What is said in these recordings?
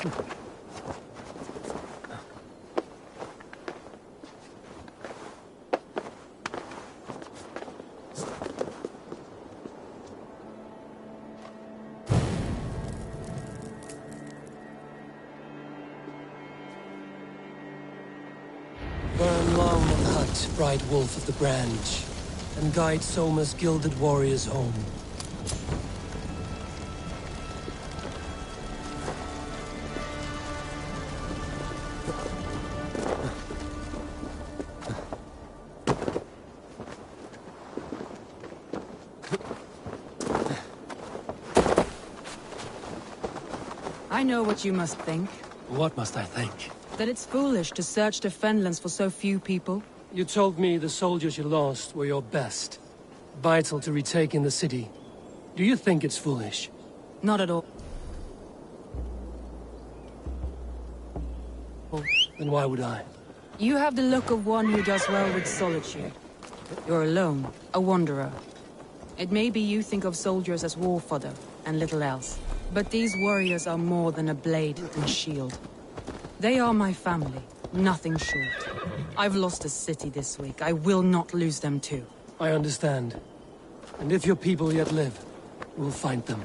Burn long the hut, bright wolf of the branch, and guide Soma's gilded warriors home. I know what you must think. What must I think? That it's foolish to search the Fenlands for so few people. You told me the soldiers you lost were your best. Vital to retaking the city. Do you think it's foolish? Not at all. Then why would I? You have the look of one who does well with solitude. You're alone, a wanderer. It may be you think of soldiers as war fodder, and little else. But these warriors are more than a blade and shield. They are my family, nothing short. I've lost a city this week. I will not lose them too. I understand. And if your people yet live, we'll find them.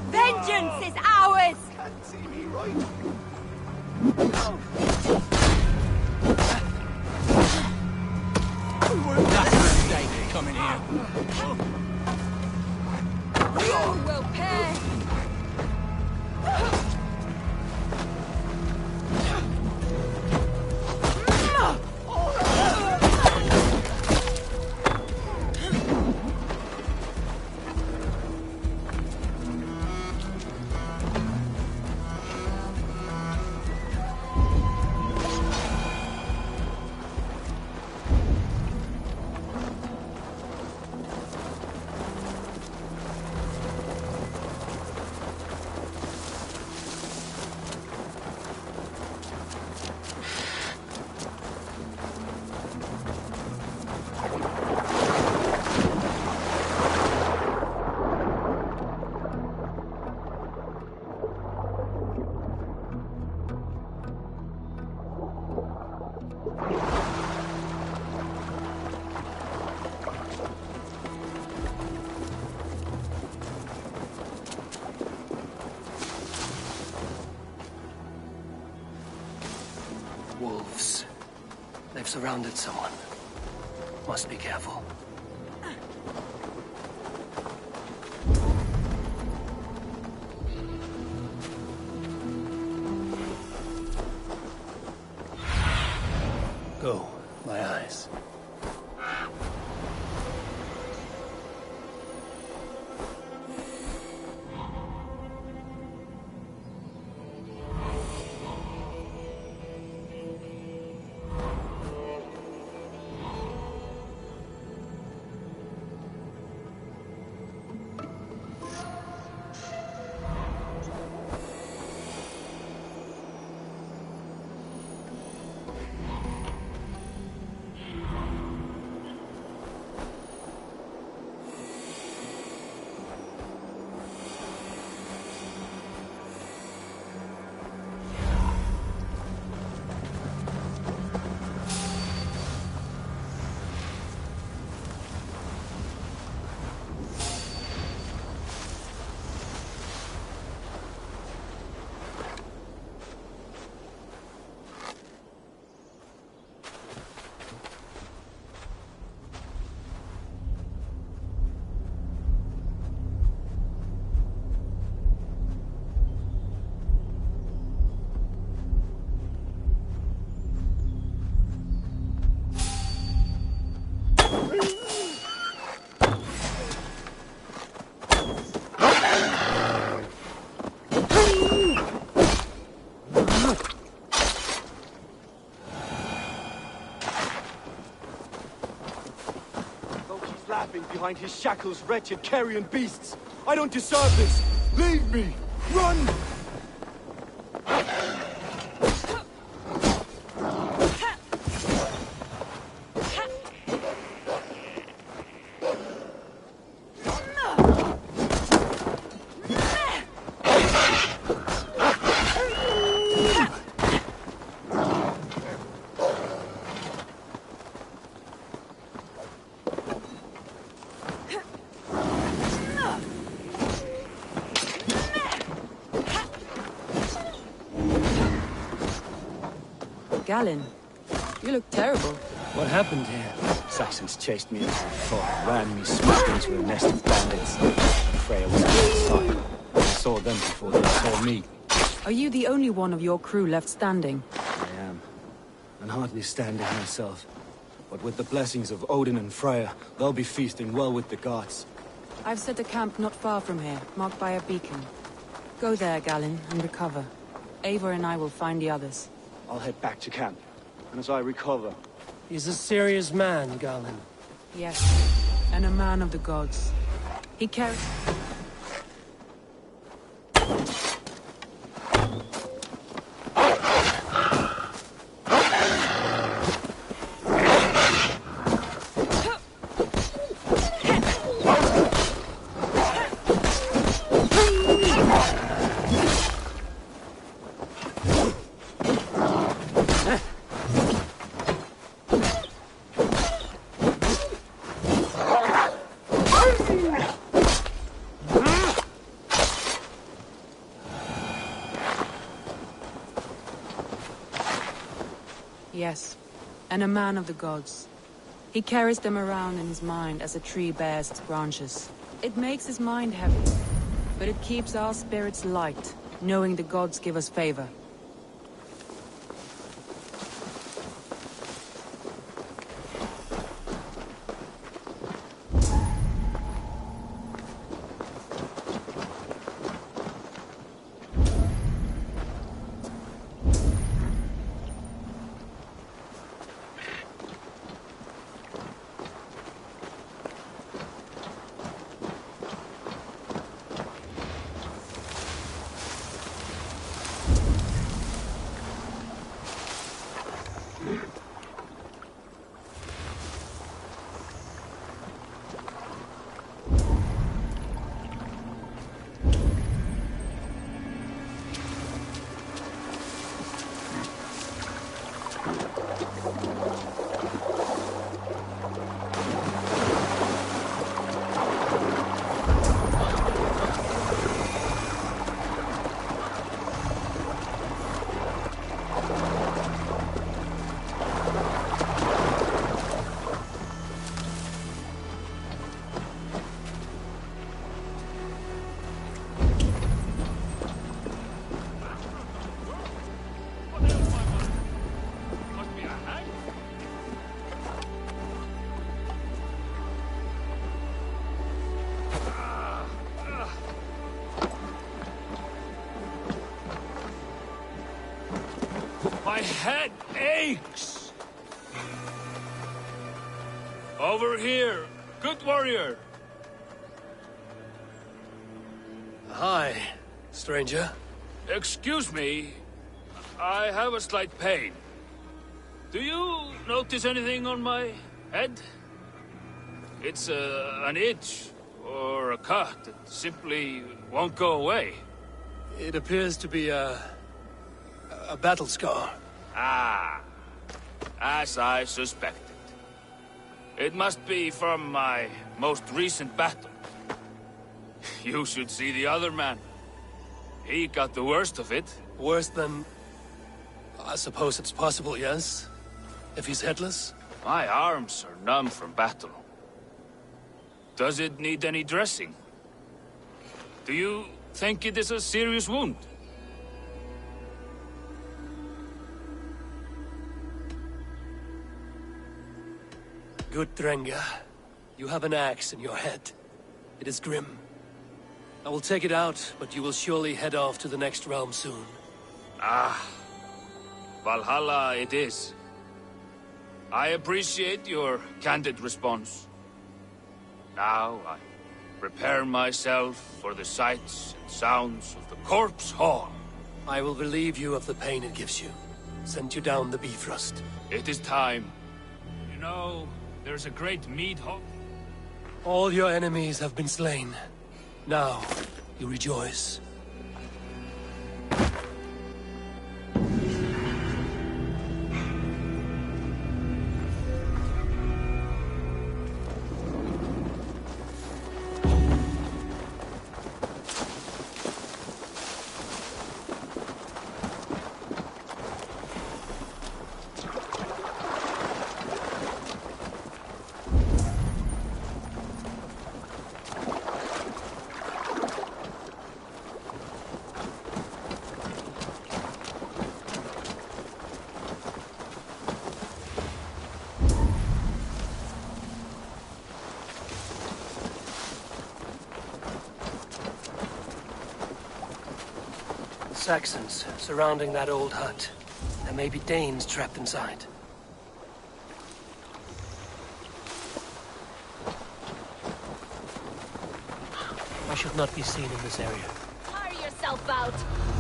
Vengeance is ours! Can't see me right. That's a mistake coming here. You will pay! Wolves. They've surrounded someone. Must be careful. Go, my eyes. nothing behind his shackles, wretched carrion beasts! I don't deserve this! Leave me! Run! Galen, you look terrible. What happened here? Saxons chased me into the fog, ran me smack into a nest of bandits. Freya was out of sight. I saw them before they saw me. Are you the only one of your crew left standing? I am. And hardly standing myself. But with the blessings of Odin and Freya, they'll be feasting well with the gods. I've set a camp not far from here, marked by a beacon. Go there, Galen, and recover. Eivor and I will find the others. I'll head back to camp. And as I recover... He's a serious man, Galen. Yes, and a man of the gods. He carries... Yes, and a man of the gods. He carries them around in his mind as a tree bears its branches. It makes his mind heavy, but it keeps our spirits light, knowing the gods give us favor. My head aches! Over here, good warrior! Hi, stranger. Excuse me, I have a slight pain. Do you notice anything on my head? It's an itch or a cut that simply won't go away. It appears to be a battle scar. Ah, as I suspected. It must be from my most recent battle. You should see the other man. He got the worst of it. Worse than... I suppose it's possible, yes? If he's headless? My arms are numb from battle. Does it need any dressing? Do you think it is a serious wound? Good, Drenga. You have an axe in your head. It is grim. I will take it out, but you will surely head off to the next realm soon. Ah, Valhalla it is. I appreciate your candid response. Now I prepare myself for the sights and sounds of the corpse hall. I will relieve you of the pain it gives you. Send you down the Bifrost. It is time. You know, there's a great mead hall. All your enemies have been slain. Now, you rejoice. Saxons surrounding that old hut. There may be Danes trapped inside. I should not be seen in this area. Tire yourself out.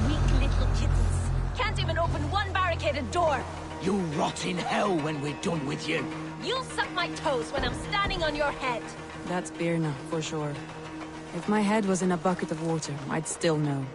Weak little kittens. Can't even open one barricaded door. You rot in hell when we're done with you. You'll suck my toes when I'm standing on your head. That's Birna, for sure. If my head was in a bucket of water, I'd still know.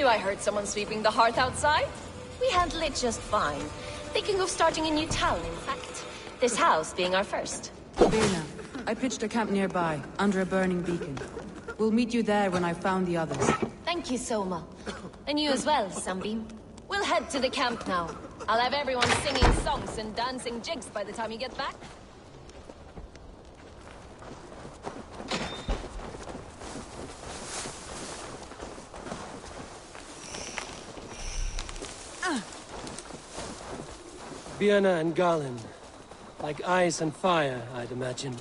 I heard someone sweeping the hearth outside. We handle it just fine. Thinking of starting a new town, in fact. This house being our first. Birna, I pitched a camp nearby, under a burning beacon. We'll meet you there when I've found the others. Thank you, Soma. And you as well, Sunbeam. We'll head to the camp now. I'll have everyone singing songs and dancing jigs by the time you get back. Vienna and Garland. Like ice and fire, I'd imagine.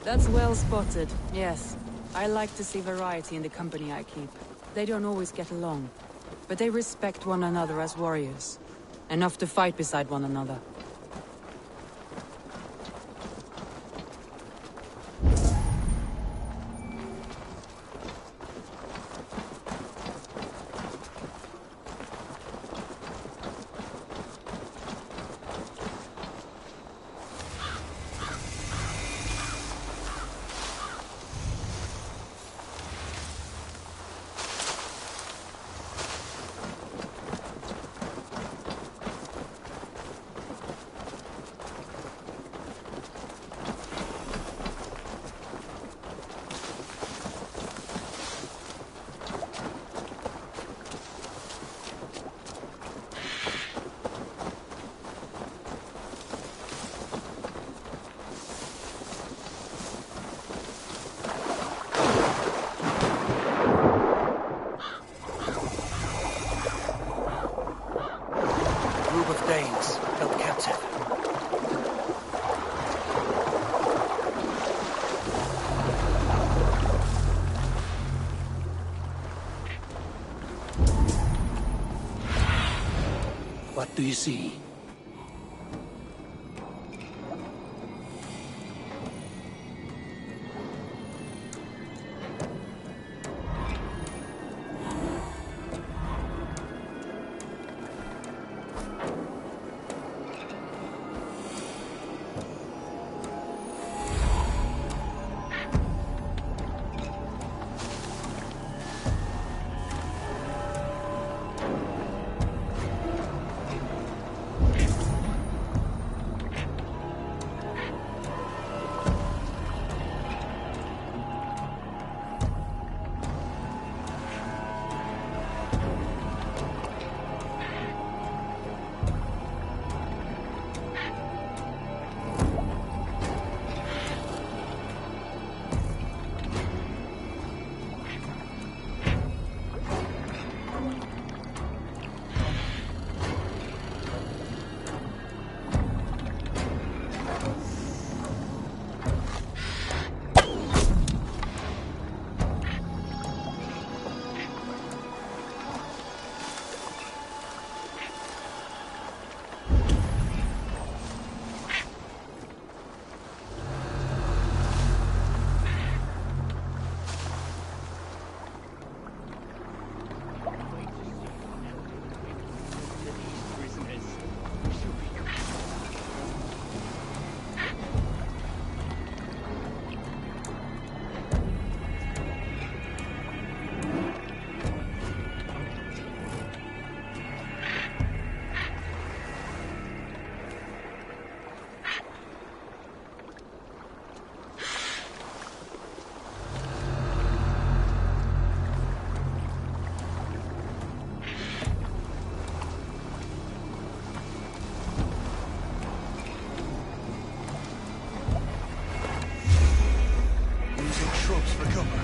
That's well spotted, yes. I like to see variety in the company I keep. They don't always get along, but they respect one another as warriors. Enough to fight beside one another. Danes held captive. What do you see? Shrubs for cover.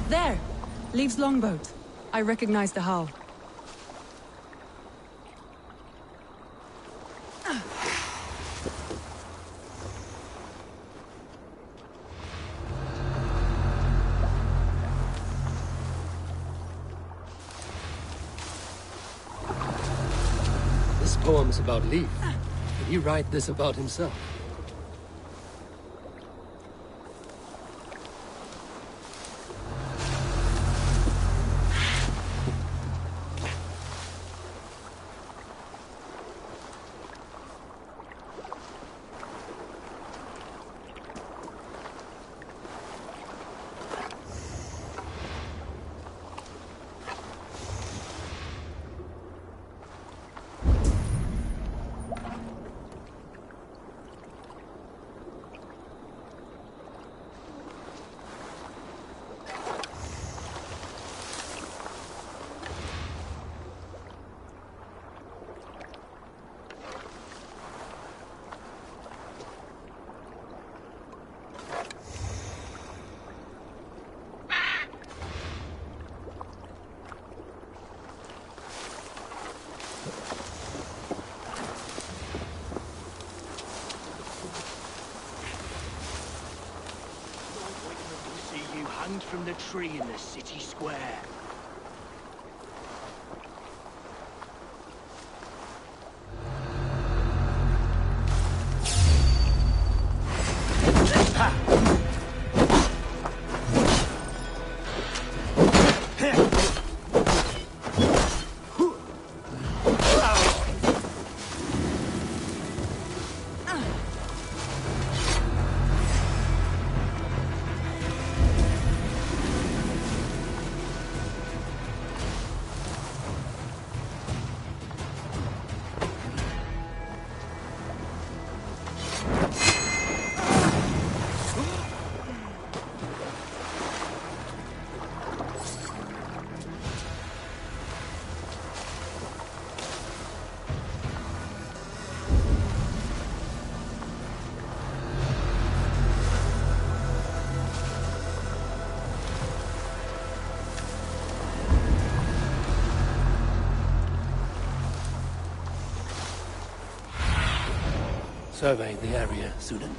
There! Leaves longboat. I recognize the hull. his poems about Leaf. Did he write this about himself? Hanged from the tree in the city square. Survey the area, Sudan.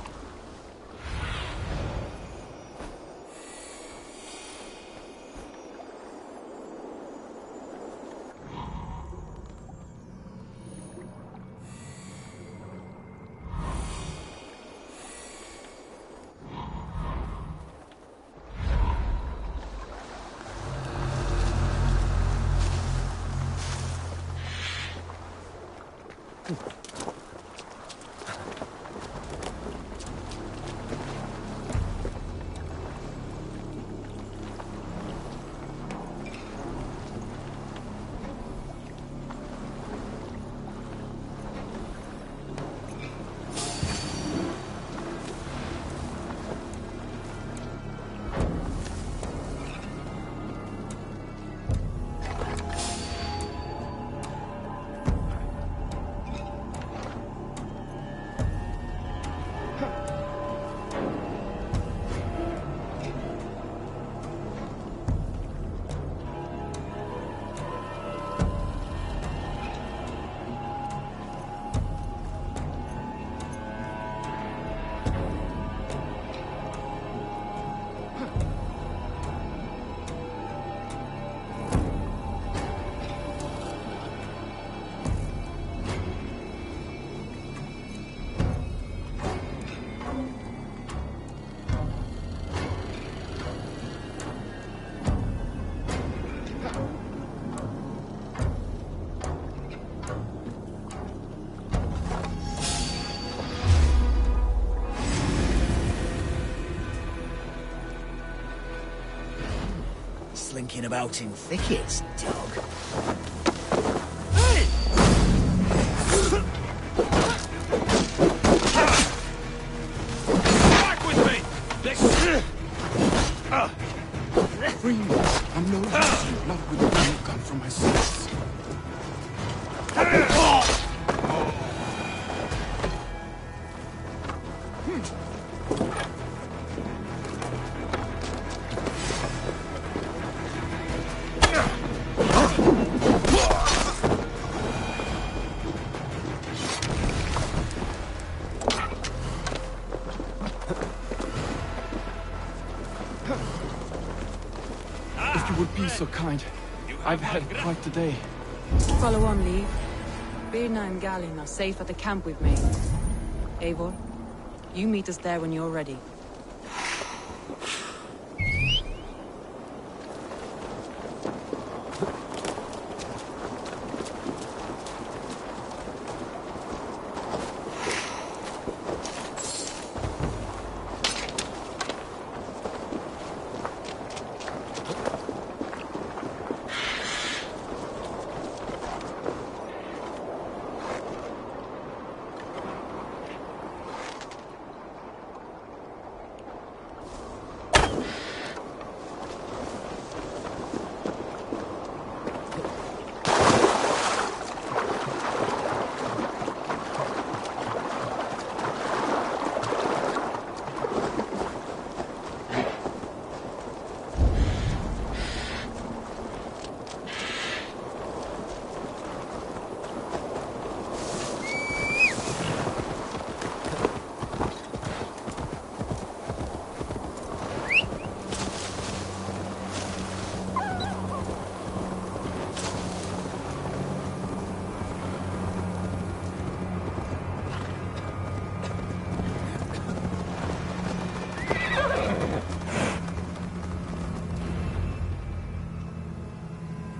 Slinking about in thickets, dog. Back with me! Free me. I'm no longer not with the gun you got from my sons. If you would be so kind. I've had quite the day. Follow on, Lee. Birna and Galin are safe at the camp we've made. Eivor, you meet us there when you're ready.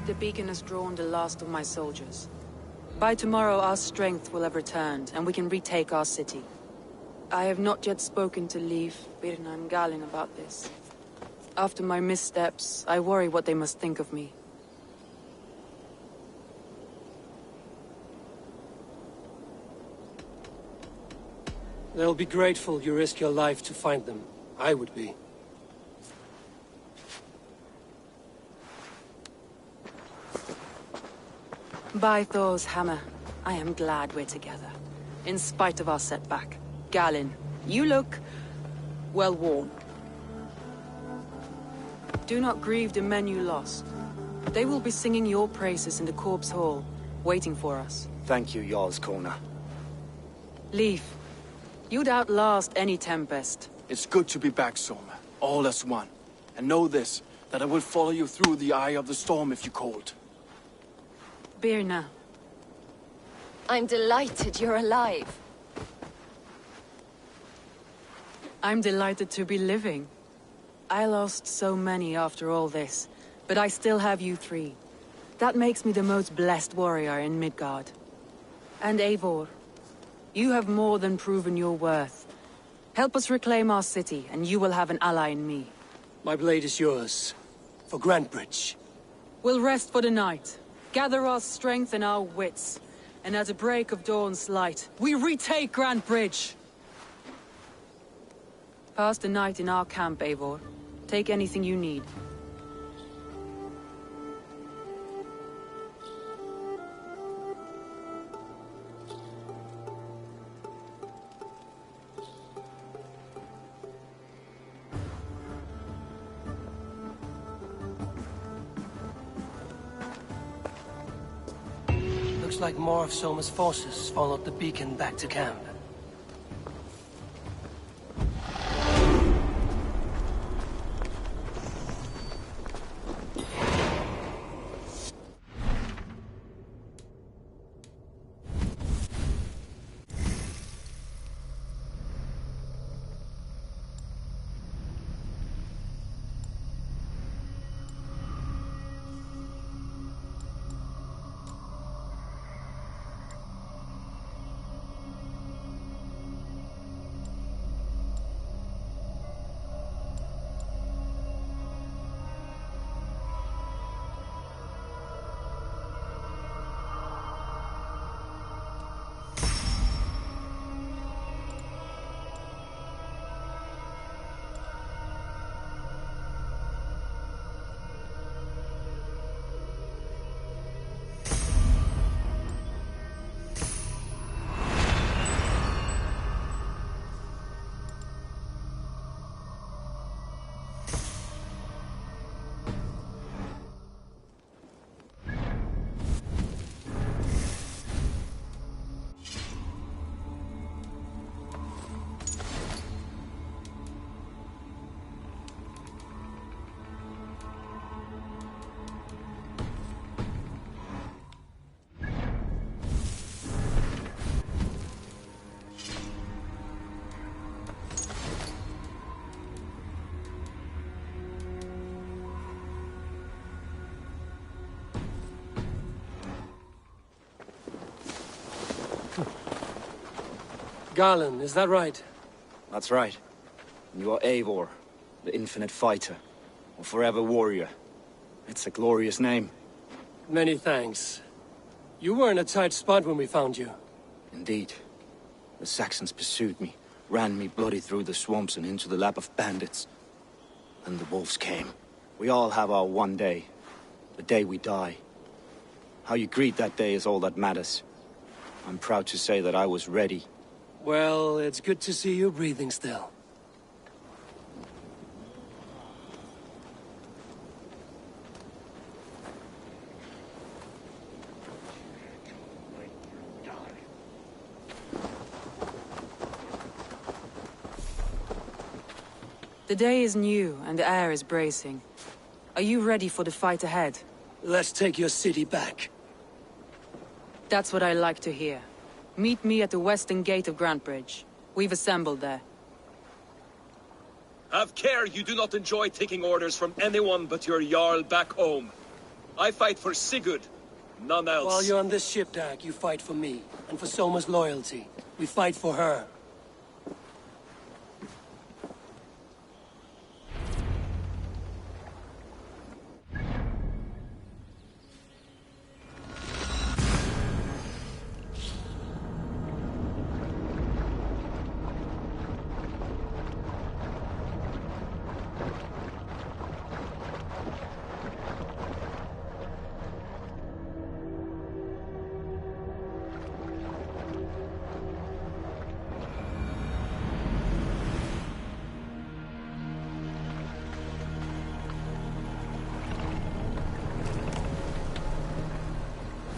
The beacon has drawn the last of my soldiers. By tomorrow our strength will have returned, and we can retake our city. I have not yet spoken to Leif, Birna and Galin about this. After my missteps, I worry what they must think of me. They'll be grateful you risk your life to find them. I would be. By Thor's hammer, I am glad we're together. In spite of our setback. Galin, you look well worn. Do not grieve the men you lost. They will be singing your praises in the corpse hall, waiting for us. Thank you, Jarl's Corner. Leif, you'd outlast any tempest. It's good to be back, Soma. All as one. And know this, that I will follow you through the eye of the storm if you called. Birna. I'm delighted you're alive. I'm delighted to be living. I lost so many after all this, but I still have you three. That makes me the most blessed warrior in Midgard. And Eivor, you have more than proven your worth. Help us reclaim our city, and you will have an ally in me. My blade is yours. For Grantebridge. We'll rest for the night. Gather our strength and our wits. And at the break of dawn's light, we retake Grantebridge! Pass the night in our camp, Eivor. Take anything you need. Looks like more of Soma's forces followed the beacon back to camp. Garland, is that right? That's right. And you are Eivor, the infinite fighter, or forever warrior. It's a glorious name. Many thanks. You were in a tight spot when we found you. Indeed. The Saxons pursued me, ran me bloody through the swamps and into the lap of bandits. Then the wolves came. We all have our one day. The day we die. How you greet that day is all that matters. I'm proud to say that I was ready. Well, it's good to see you breathing still. The day is new, and the air is bracing. Are you ready for the fight ahead? Let's take your city back. That's what I like to hear. Meet me at the western gate of Grantbridge. We've assembled there. Have care you do not enjoy taking orders from anyone but your Jarl back home. I fight for Sigurd, none else. While you're on this ship, Dag, you fight for me, and for Soma's loyalty. We fight for her.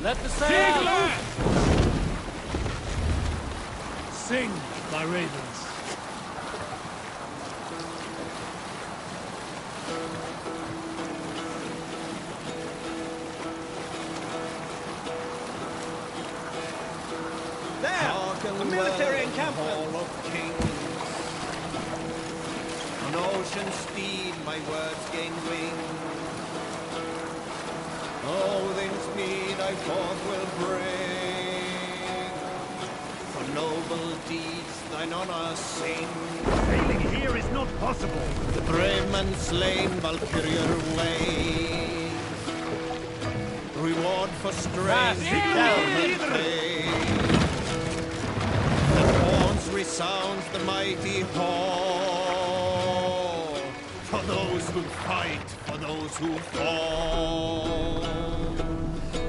Let the sail! Sing, my ravens. There! A military encampment! Hall of Kings. On ocean speed, my words gain wing. Odin's mead I forth will bring. For noble deeds thine honor sing. Sailing here is not possible. The brave man slain Valkyrian ways. Reward for strength and faith. The horns resounds the mighty hall. For those who fight, for those who fall.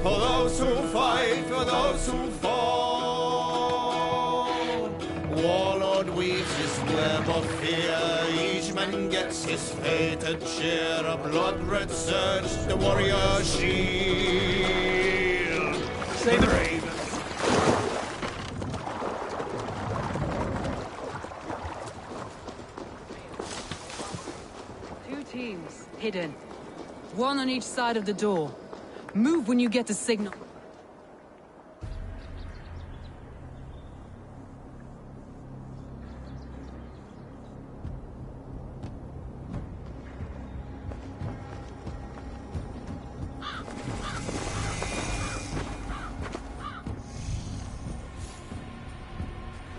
For those who fight, for those who fall. Warlord weaves his web of fear. Each man gets his fated share. A blood-red surge, the warrior shield. Say the ravens. Two teams, hidden. One on each side of the door. Move when you get the signal.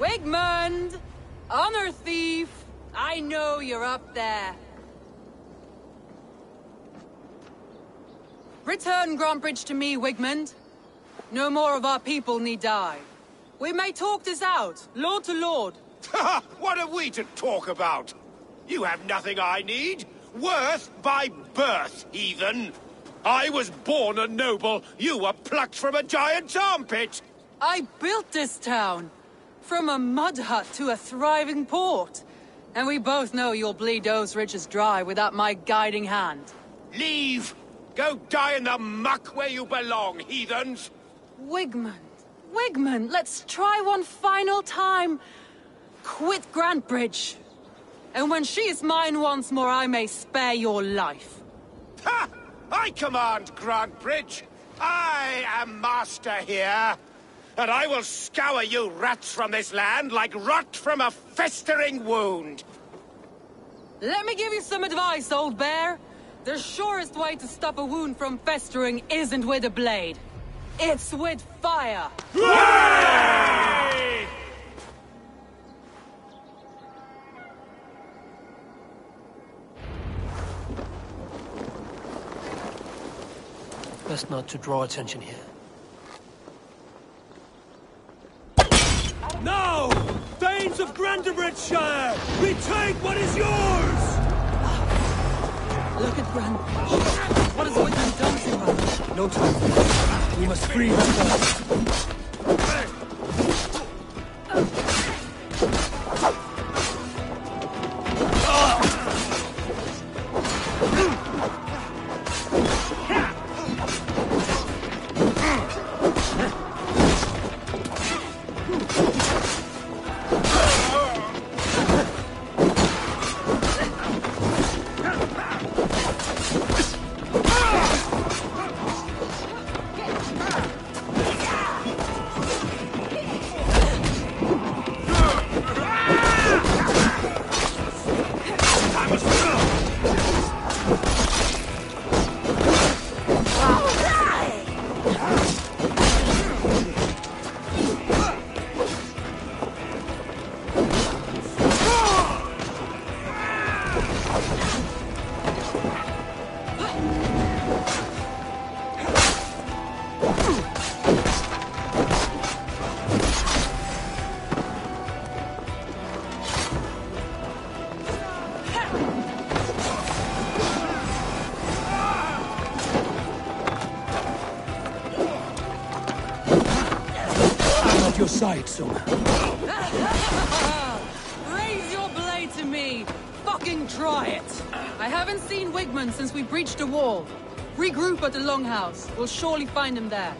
Wigmund! Honor thief! I know you're up there. Return Grantbridge to me, Wigmund. No more of our people need die. We may talk this out, lord to lord. What are we to talk about? You have nothing I need. Worth by birth, heathen. I was born a noble. You were plucked from a giant's armpit. I built this town. From a mud hut to a thriving port. And we both know you'll bleed those riches dry without my guiding hand. Leave. Go die in the muck where you belong, heathens. Wigmund, Wigmund, let's try one final time. Quit Grantbridge. And when she is mine once more, I may spare your life. Ha! I command Grantbridge. I am master here. And I will scour you rats from this land like rot from a festering wound. Let me give you some advice, old bear. The surest way to stop a wound from festering isn't with a blade. It's with fire. best not to draw attention here. Now! Thanes of Grandebridgeshire! Retake what is yours! Look at Gran. What has Wigman done to her? No time for this. We must free her first. Your side, Soma. Raise your blade to me! Fucking try it! I haven't seen Wigman since we breached the wall. Regroup at the Longhouse. We'll surely find him there.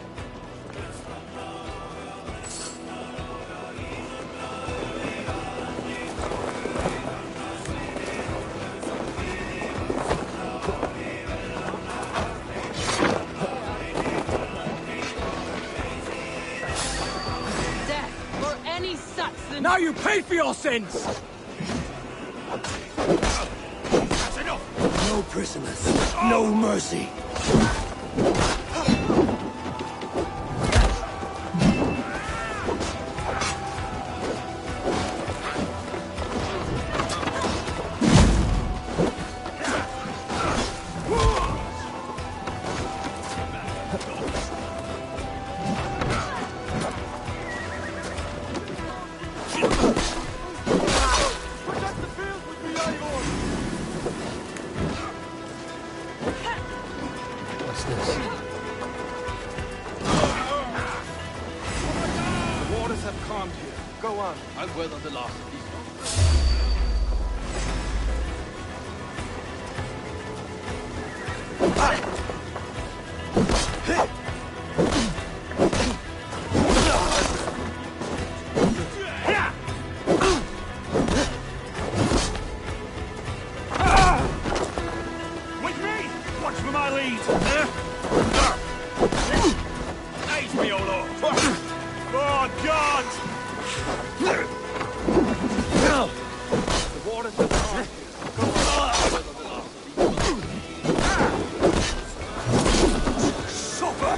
Now you pay for your sins! That's enough! No prisoners, no mercy. What's this? The waters have calmed here. Go on. I'll weather the last of these. With me! Watch for my lead! Aid me, O Lord! Oh, God! The waters have calmed here. Go on. I'll weather the last of these. Supper!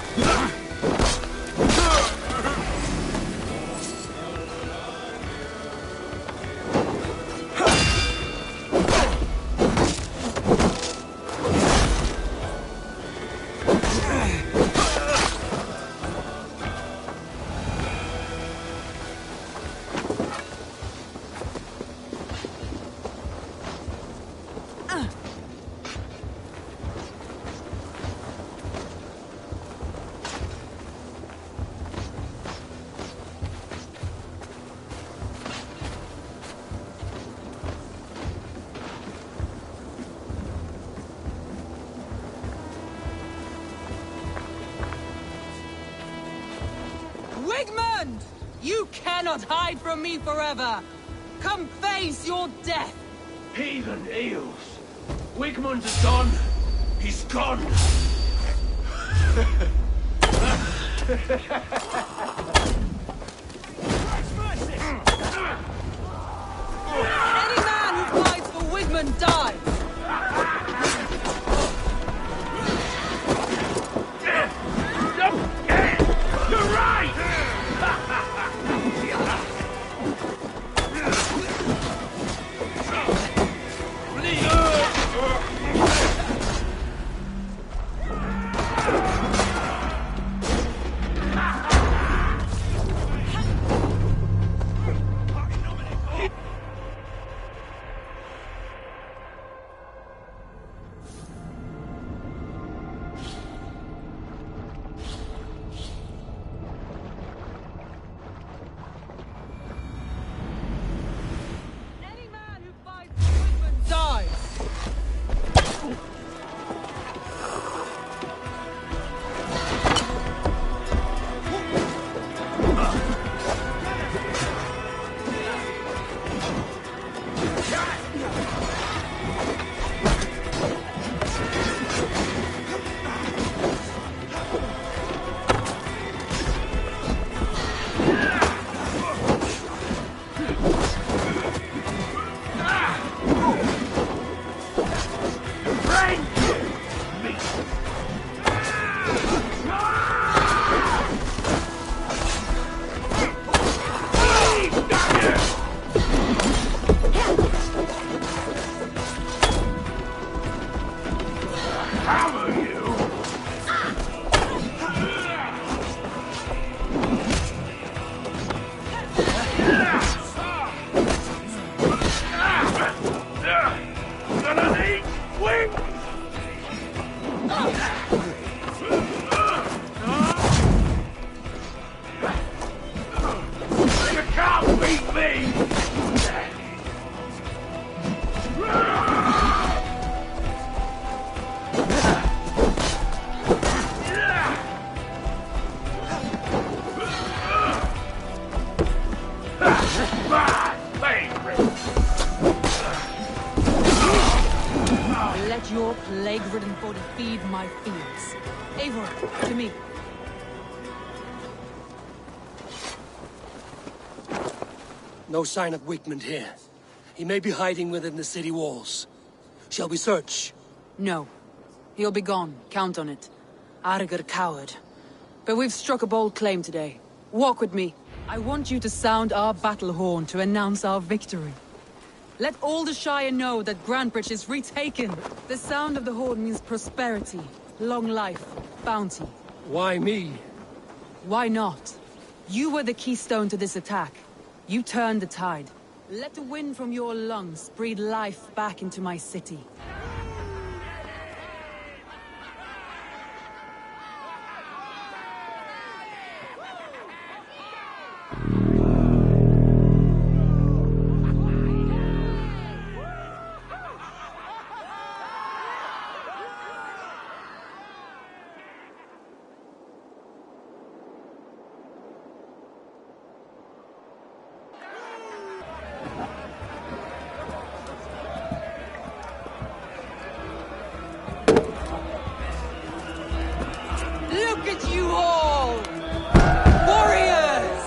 Wigmund! You cannot hide from me forever! Come face your death! Heathen eels! Wigmund is gone! He's gone! Any man who fights for Wigmund dies! You're right! Gonna need wings! You can't beat me! My favorite! Let your plague-ridden body feed my fields. Eivor, to me. No sign of Wigmund here. He may be hiding within the city walls. Shall we search? No. He'll be gone. Count on it. Arger coward. But we've struck a bold claim today. Walk with me. I want you to sound our battle horn to announce our victory. Let all the Shire know that Grantebridge is retaken. The sound of the horn means prosperity, long life, bounty. Why me? Why not? You were the keystone to this attack. You turned the tide. Let the wind from your lungs breathe life back into my city. Look at you all! Warriors!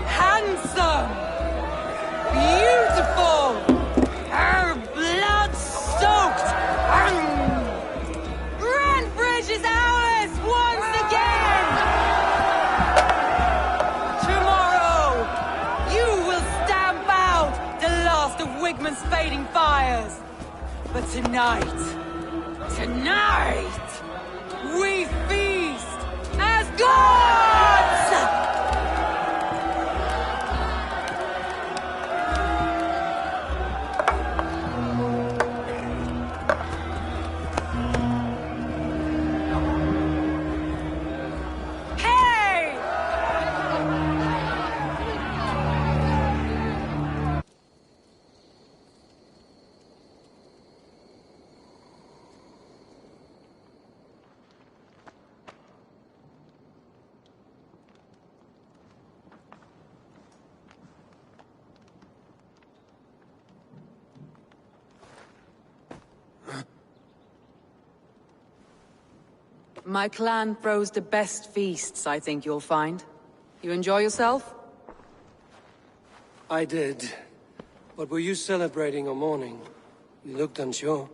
Handsome! Beautiful! Blood-soaked! Grantebridge is ours once again! Tomorrow, you will stamp out the last of Wigmund's fading fires! But tonight, we feast as gods! Hey! My clan throws the best feasts, I think you'll find. You enjoy yourself? I did. But were you celebrating or mourning? You looked unsure.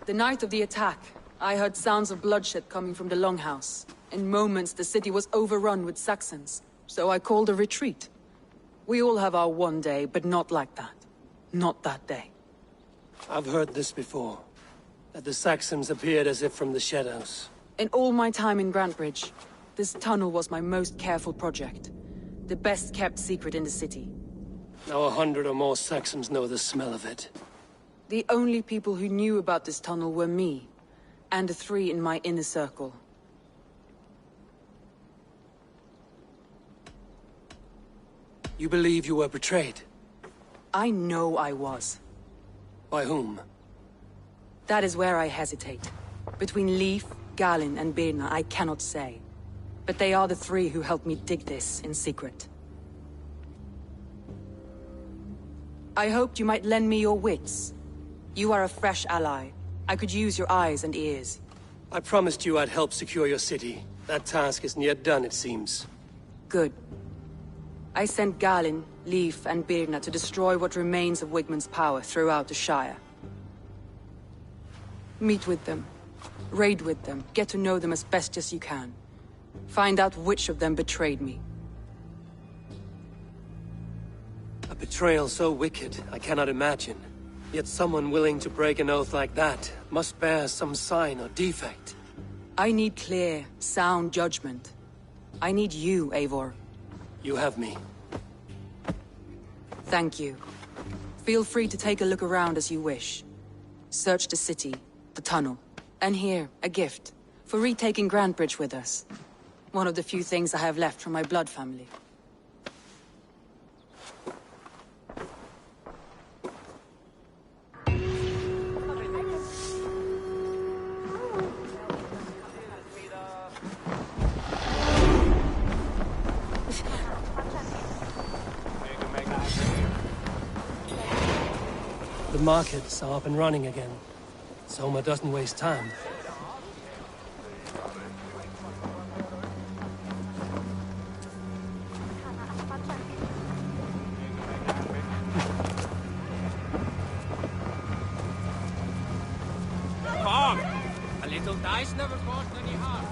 The night of the attack, I heard sounds of bloodshed coming from the Longhouse. In moments, the city was overrun with Saxons, so I called a retreat. We all have our one day, but not like that. Not that day. I've heard this before. That the Saxons appeared as if from the shadows. In all my time in Grantebridge, this tunnel was my most careful project. The best kept secret in the city. Now 100 or more Saxons know the smell of it. The only people who knew about this tunnel were me, and the 3 in my inner circle. You believe you were betrayed? I know I was. By whom? That is where I hesitate. Between Leif, Galin, and Birna, I cannot say. But they are the 3 who helped me dig this in secret. I hoped you might lend me your wits. You are a fresh ally. I could use your eyes and ears. I promised you I'd help secure your city. That task isn't yet done, it seems. Good. I sent Galin, Leif, and Birna to destroy what remains of Wigmund's power throughout the Shire. Meet with them. Raid with them. Get to know them as best as you can. Find out which of them betrayed me. A betrayal so wicked, I cannot imagine. Yet someone willing to break an oath like that must bear some sign or defect. I need clear, sound judgment. I need you, Eivor. You have me. Thank you. Feel free to take a look around as you wish. Search the city, the tunnel, and here, a gift, for retaking Grantebridge with us. One of the few things I have left from my blood family. The markets are up and running again. Soma doesn't waste time. Come! A little dice never caused any harm.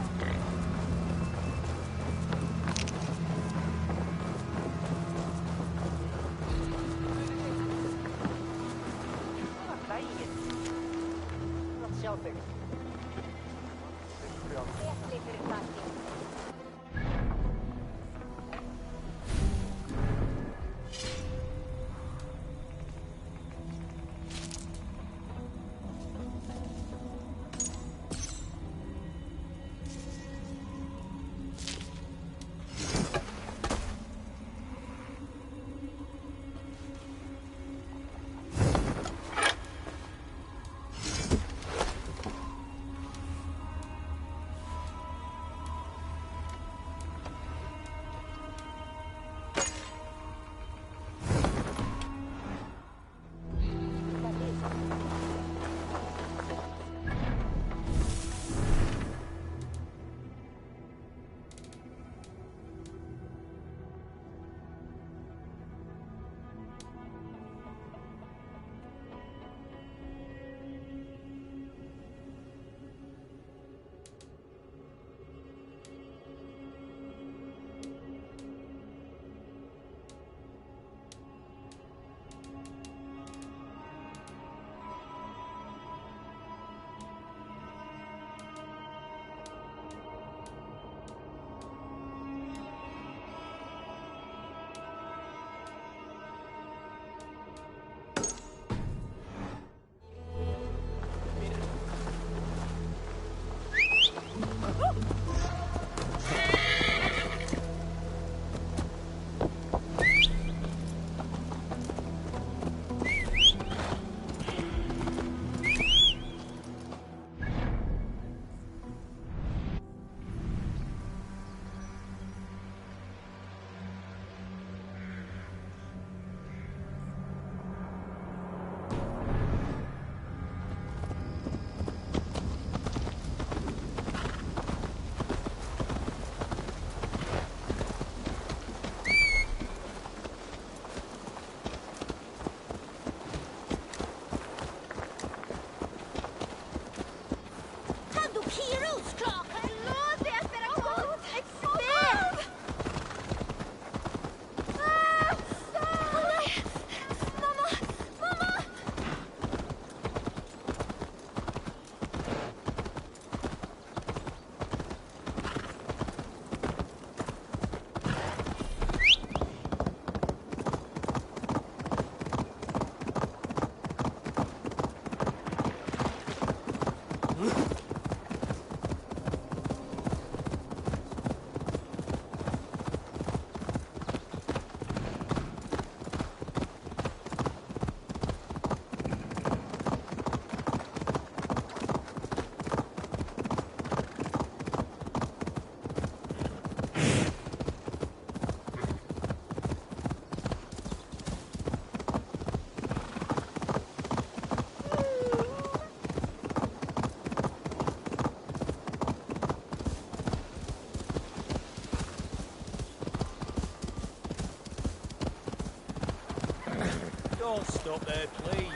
Don't stop there, please.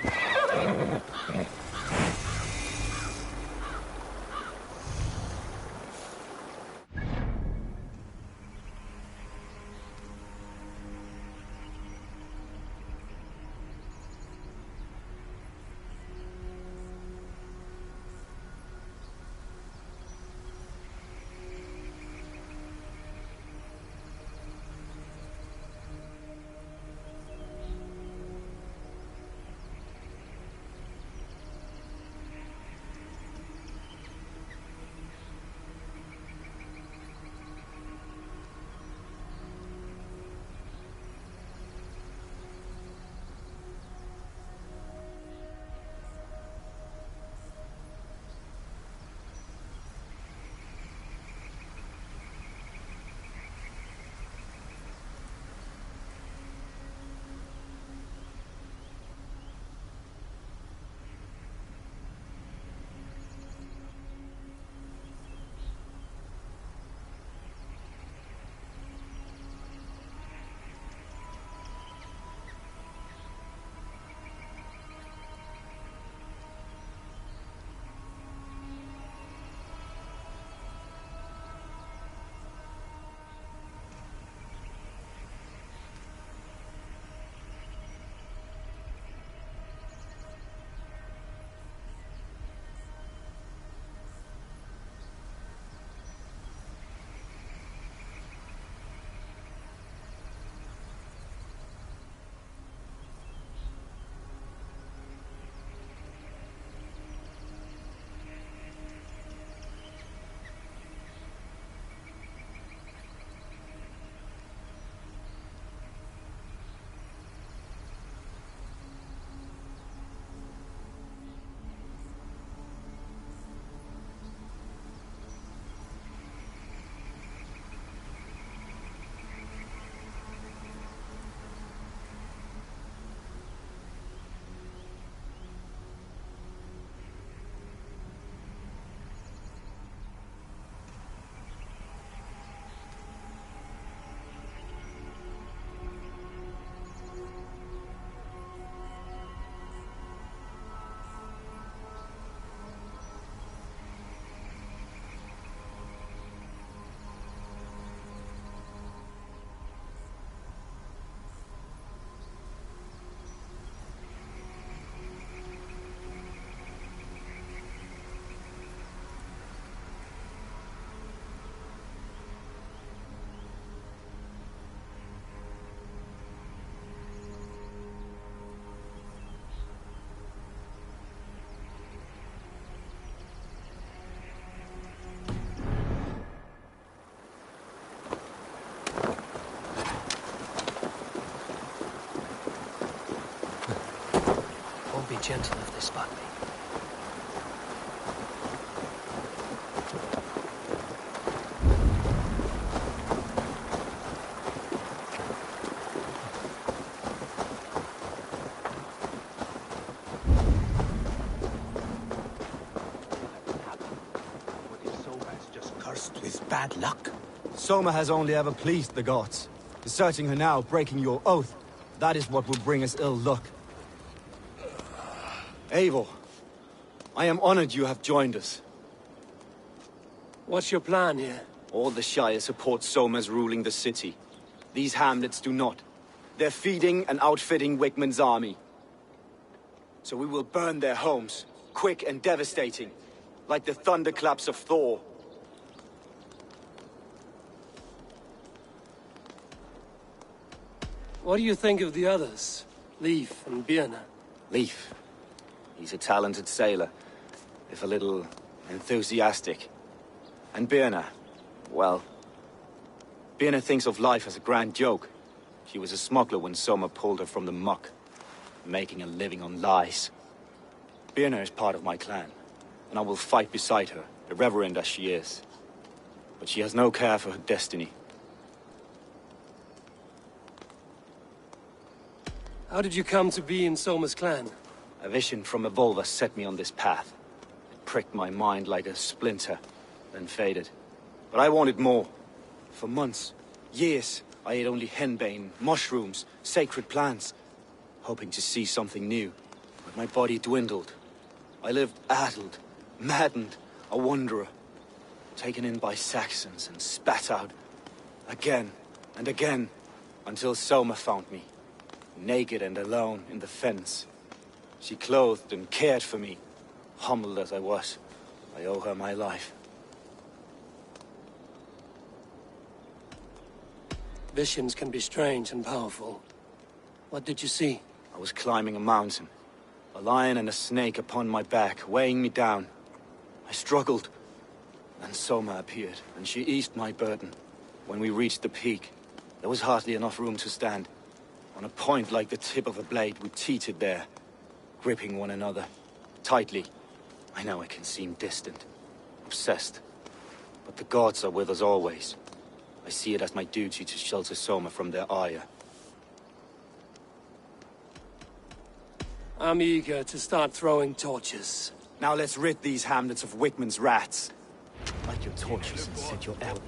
gentle if they spot me. Cursed with bad luck. Soma has only ever pleased the gods. Deserting her now, breaking your oath, that is what will bring us ill luck. Eivor, I am honored you have joined us. What's your plan here? All the Shire support Soma's ruling the city. These hamlets do not. They're feeding and outfitting Wickman's army. So we will burn their homes, quick and devastating, like the thunderclaps of Thor. What do you think of the others? Leif and Birna? Leif. He's a talented sailor, if a little enthusiastic. And Birna, well... Birna thinks of life as a grand joke. She was a smuggler when Soma pulled her from the muck, making a living on lies. Birna is part of my clan, and I will fight beside her, irreverent as she is. But she has no care for her destiny. How did you come to be in Soma's clan? A vision from Evolva set me on this path. It pricked my mind like a splinter, then faded. But I wanted more. For months, years, I ate only henbane, mushrooms, sacred plants, hoping to see something new. But my body dwindled. I lived addled, maddened, a wanderer, taken in by Saxons and spat out again and again, until Soma found me, naked and alone in the fens. She clothed and cared for me. Humbled as I was, I owe her my life. Visions can be strange and powerful. What did you see? I was climbing a mountain. A lion and a snake upon my back, weighing me down. I struggled. Then Soma appeared, and she eased my burden. When we reached the peak, there was hardly enough room to stand. On a point like the tip of a blade, we teetered there, gripping one another. Tightly. I know it can seem distant, obsessed. But the gods are with us always. I see it as my duty to shelter Soma from their ire. I'm eager to start throwing torches. Now let's rid these hamlets of Wickman's rats. Light your torches and set your arrow.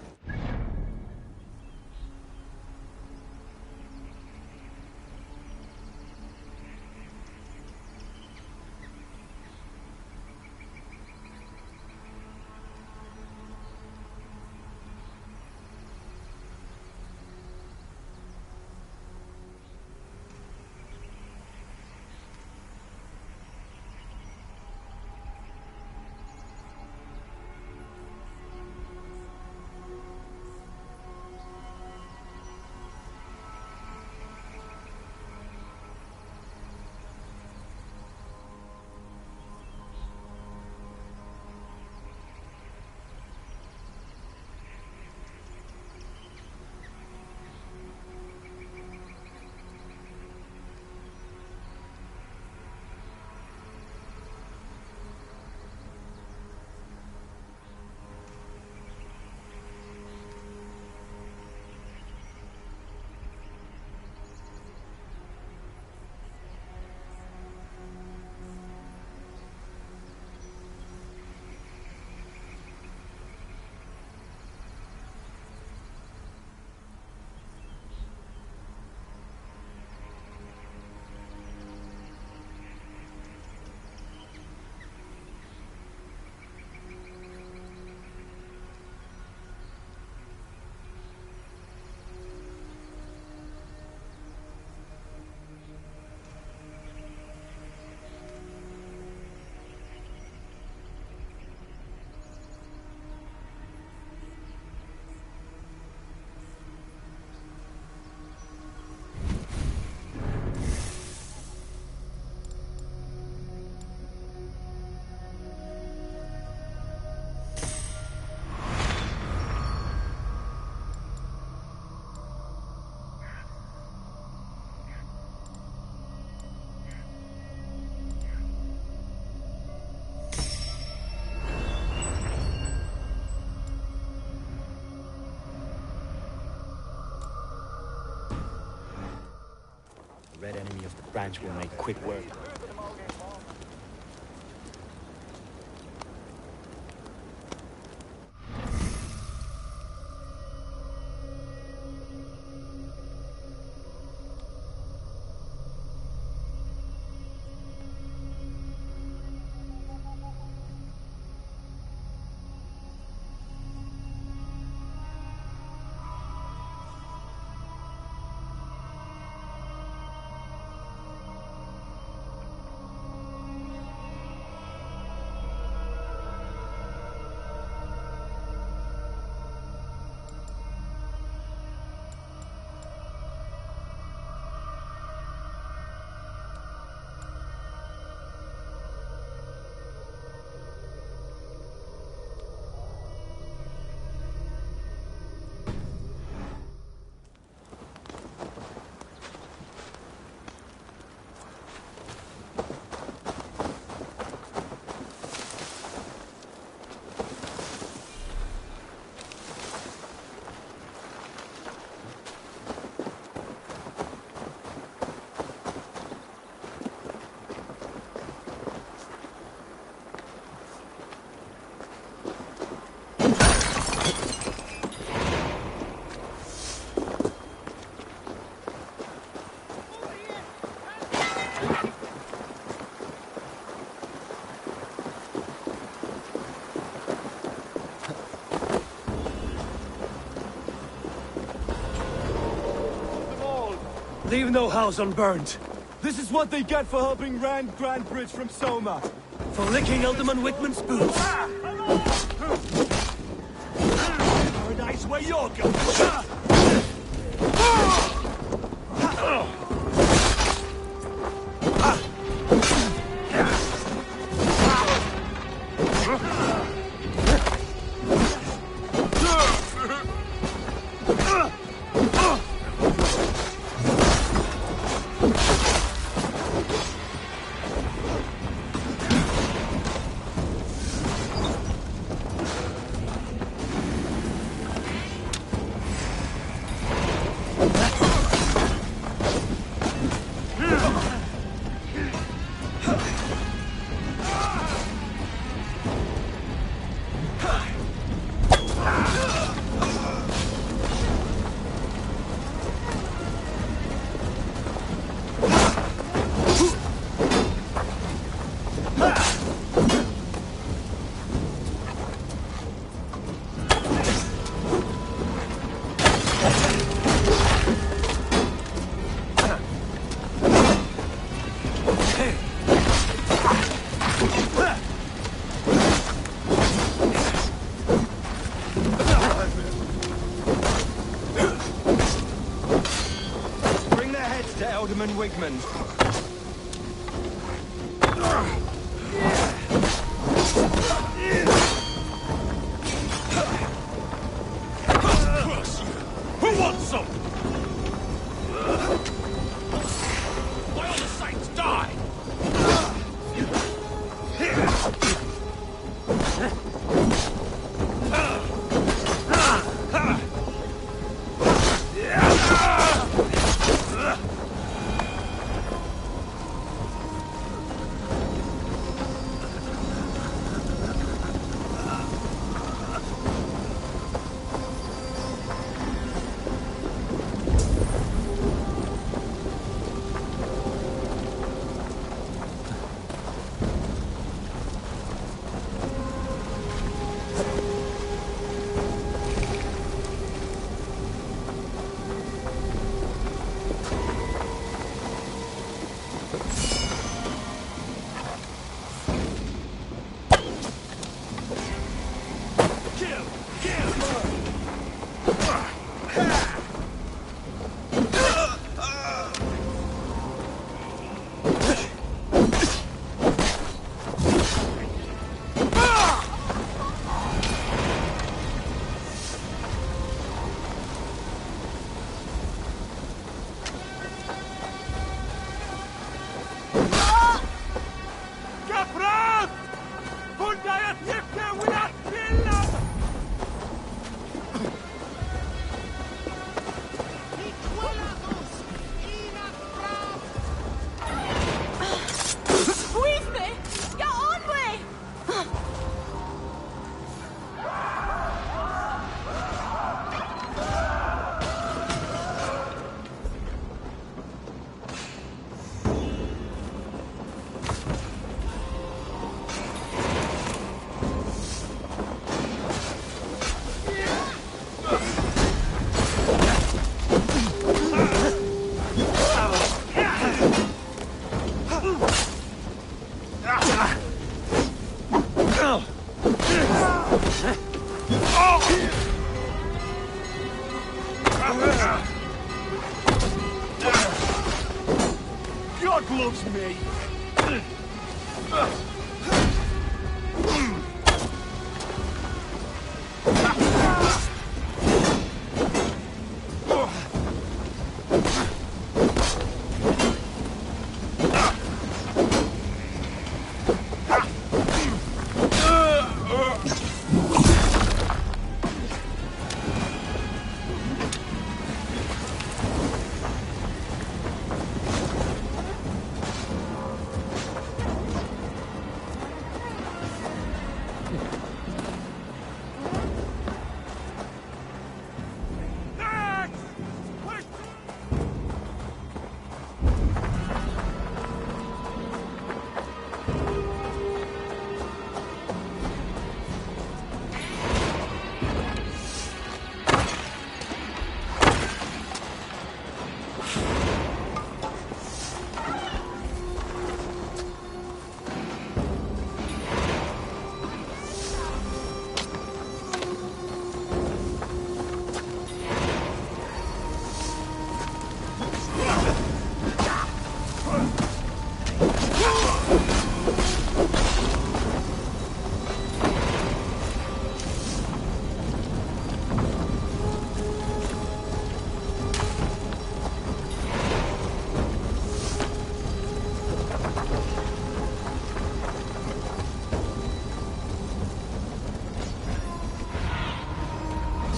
The red enemy of the branch will make quick work. Leave no house unburned. This is what they get for helping Rand Grand Bridge from Soma. For licking Alderman Wickman's boots. Paradise where you're going. Alderman Wigman. Who wants some? By all the saints, die! God loves me!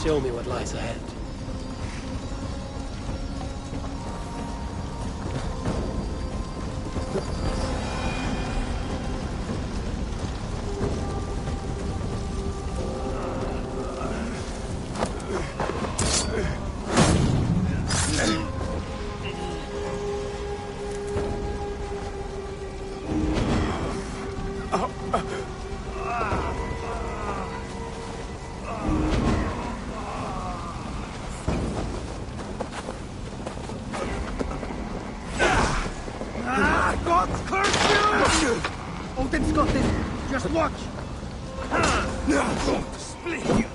Show me what lies ahead. God's curse you! Odin's got this. Just watch. Split you.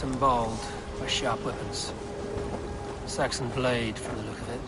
Saxon bald are sharp weapons. Saxon blade, from the look of it.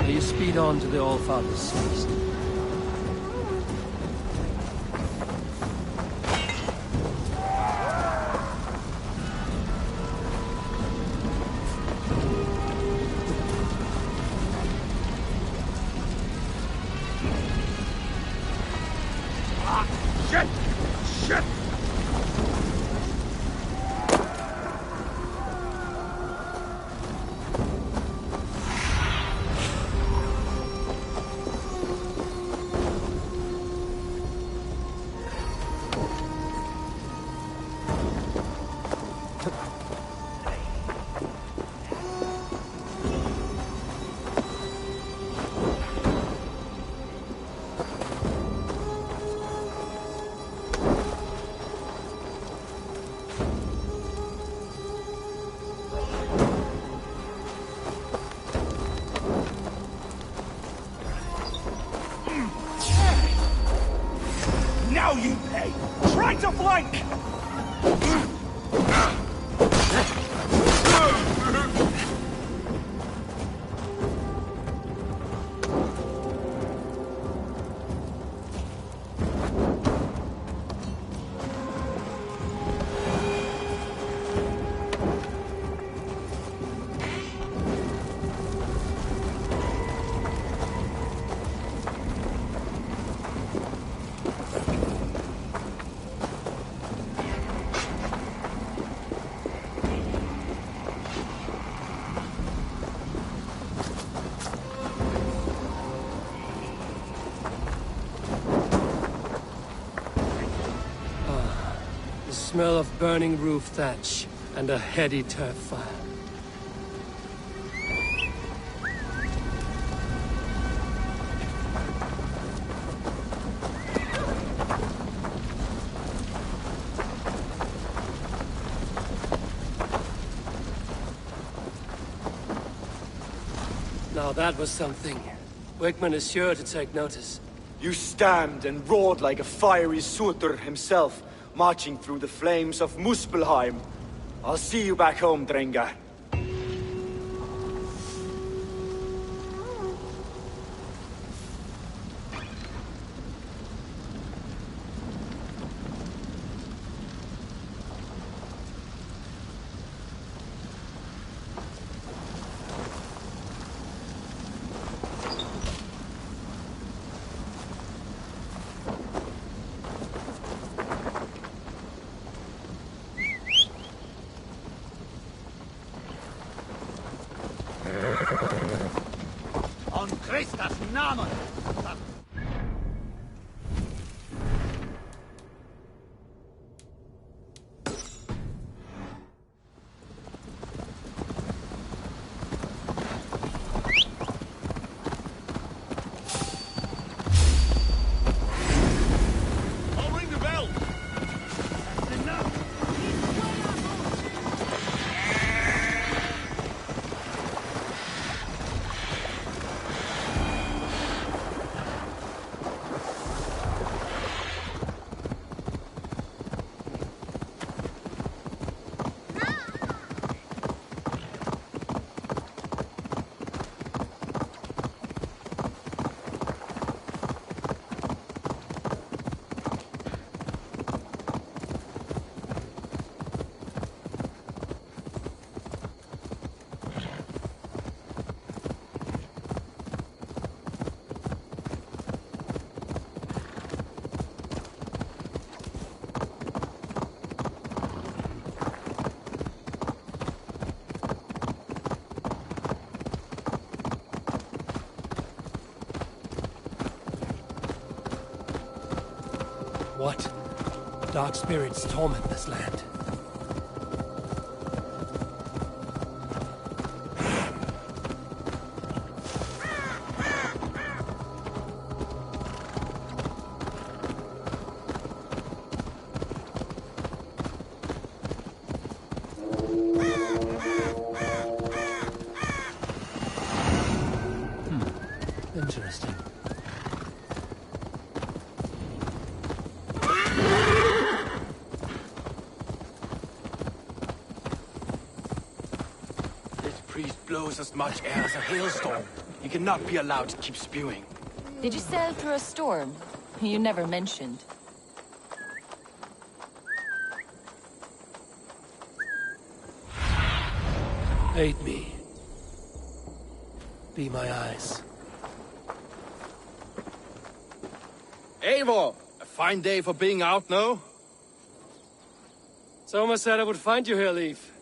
You speed on to the Allfather's feast. Shit! Shit! Now you pay! Try to flank! The smell of burning roof thatch and a heady turf fire. Now that was something. Wickman is sure to take notice. You stand and roared like a fiery Surtur himself, marching through the flames of Muspelheim. I'll see you back home, Drengar. Christus Namen! I'll ring the bell. That's enough! What? Dark spirits torment this land. Interesting. This priest blows as much air as a hailstorm. He cannot be allowed to keep spewing. Did you sail through a storm? You never mentioned. Aid me. Be my eyes. Eivor! A fine day for being out, no? Soma said I would find you here, Leaf.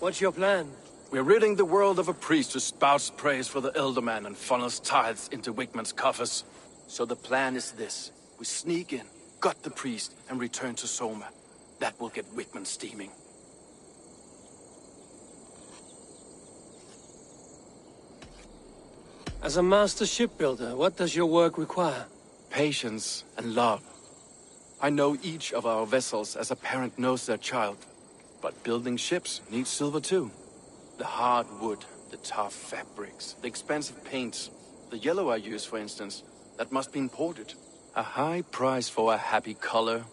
What's your plan? We're ridding the world of a priest who spouts praise for the Elderman and funnels tithes into Wigman's coffers. So the plan is this. We sneak in, gut the priest, and return to Soma. That will get Wigman steaming. As a master shipbuilder, what does your work require? Patience and love. I know each of our vessels as a parent knows their child. But building ships needs silver too. The hard wood, the tough fabrics, the expensive paints. The yellow I use, for instance, that must be imported. A high price for a happy color.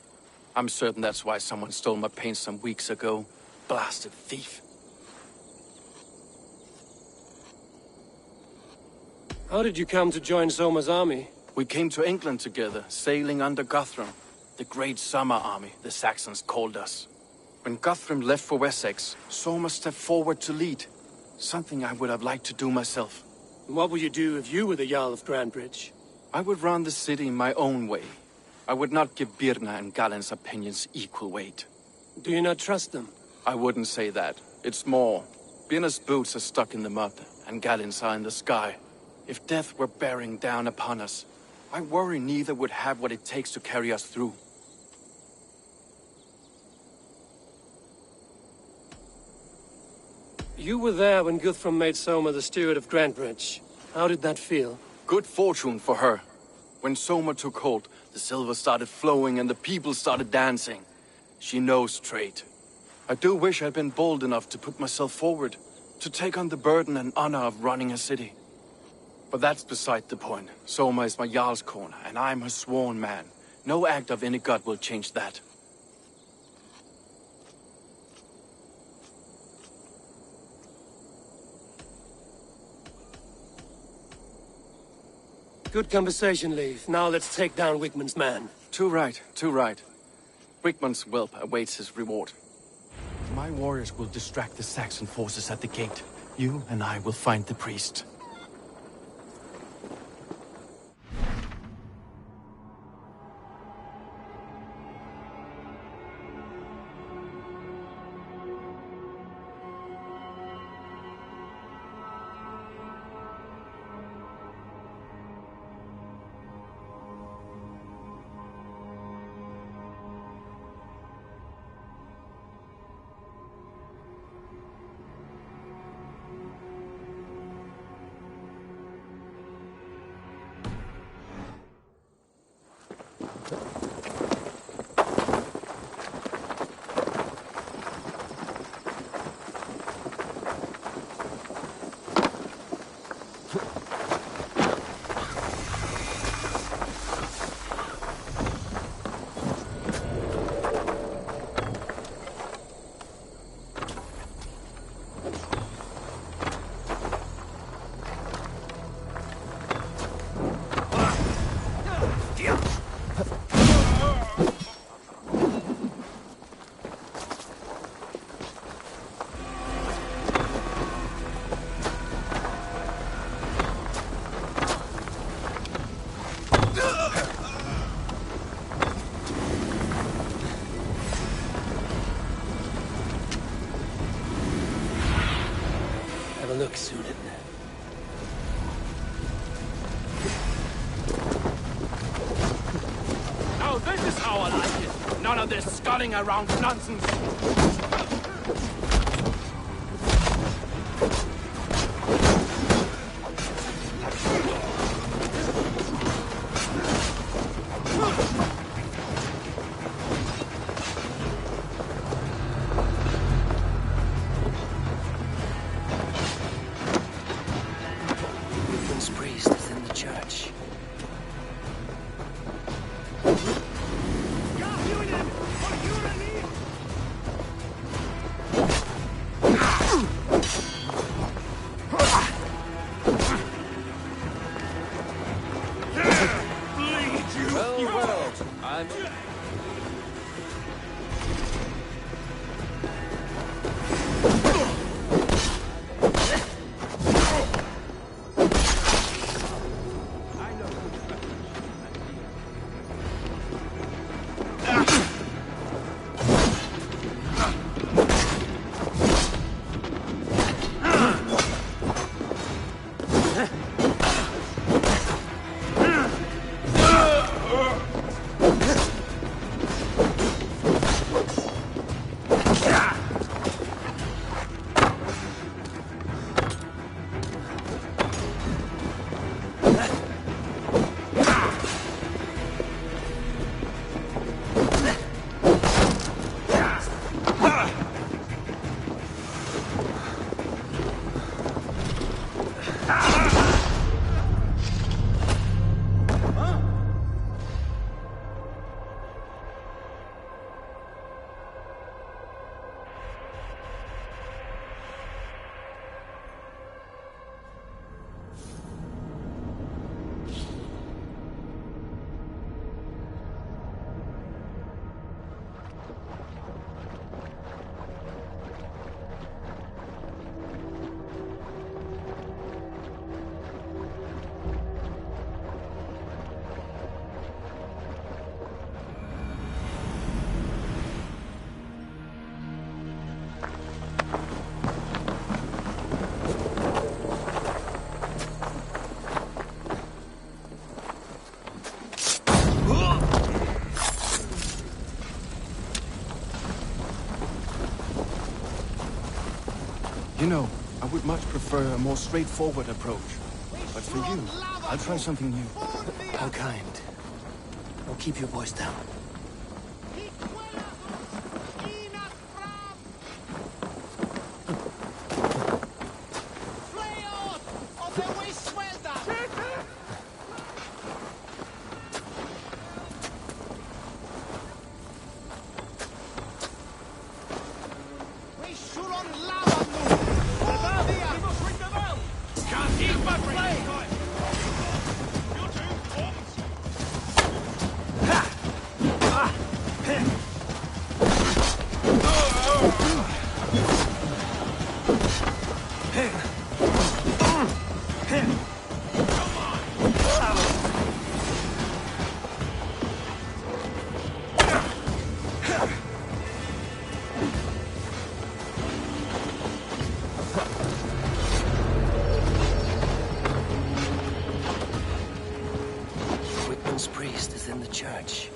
I'm certain that's why someone stole my paint some weeks ago. Blasted thief. How did you come to join Soma's army? We came to England together, sailing under Guthrum. The Great Summer Army, the Saxons called us. When Guthrum left for Wessex, Soma stepped forward to lead. Something I would have liked to do myself. What would you do if you were the Jarl of Grandbridge? I would run the city in my own way. I would not give Birna and Galen's opinions equal weight. Do you not trust them? I wouldn't say that. It's more. Birna's boots are stuck in the mud, and Galen's are in the sky. If death were bearing down upon us, I worry neither would have what it takes to carry us through. You were there when Guthrum made Soma the steward of Grandbridge. How did that feel? Good fortune for her. When Soma took hold, the silver started flowing and the people started dancing. She knows trade. I do wish I'd been bold enough to put myself forward, to take on the burden and honor of running a city. But that's beside the point. Soma is my Jarl's corner, and I'm her sworn man. No act of any god will change that. Good conversation, Leif. Now let's take down Wigman's man. Too right, too right. Wigman's whelp awaits his reward. My warriors will distract the Saxon forces at the gate. You and I will find the priest. Now I like it. None of this sculling around nonsense. This priest is in the church. Well, I'm... You know, I would much prefer a more straightforward approach. But for you, I'll try something new. How kind. Now keep your voice down. This priest is in the church.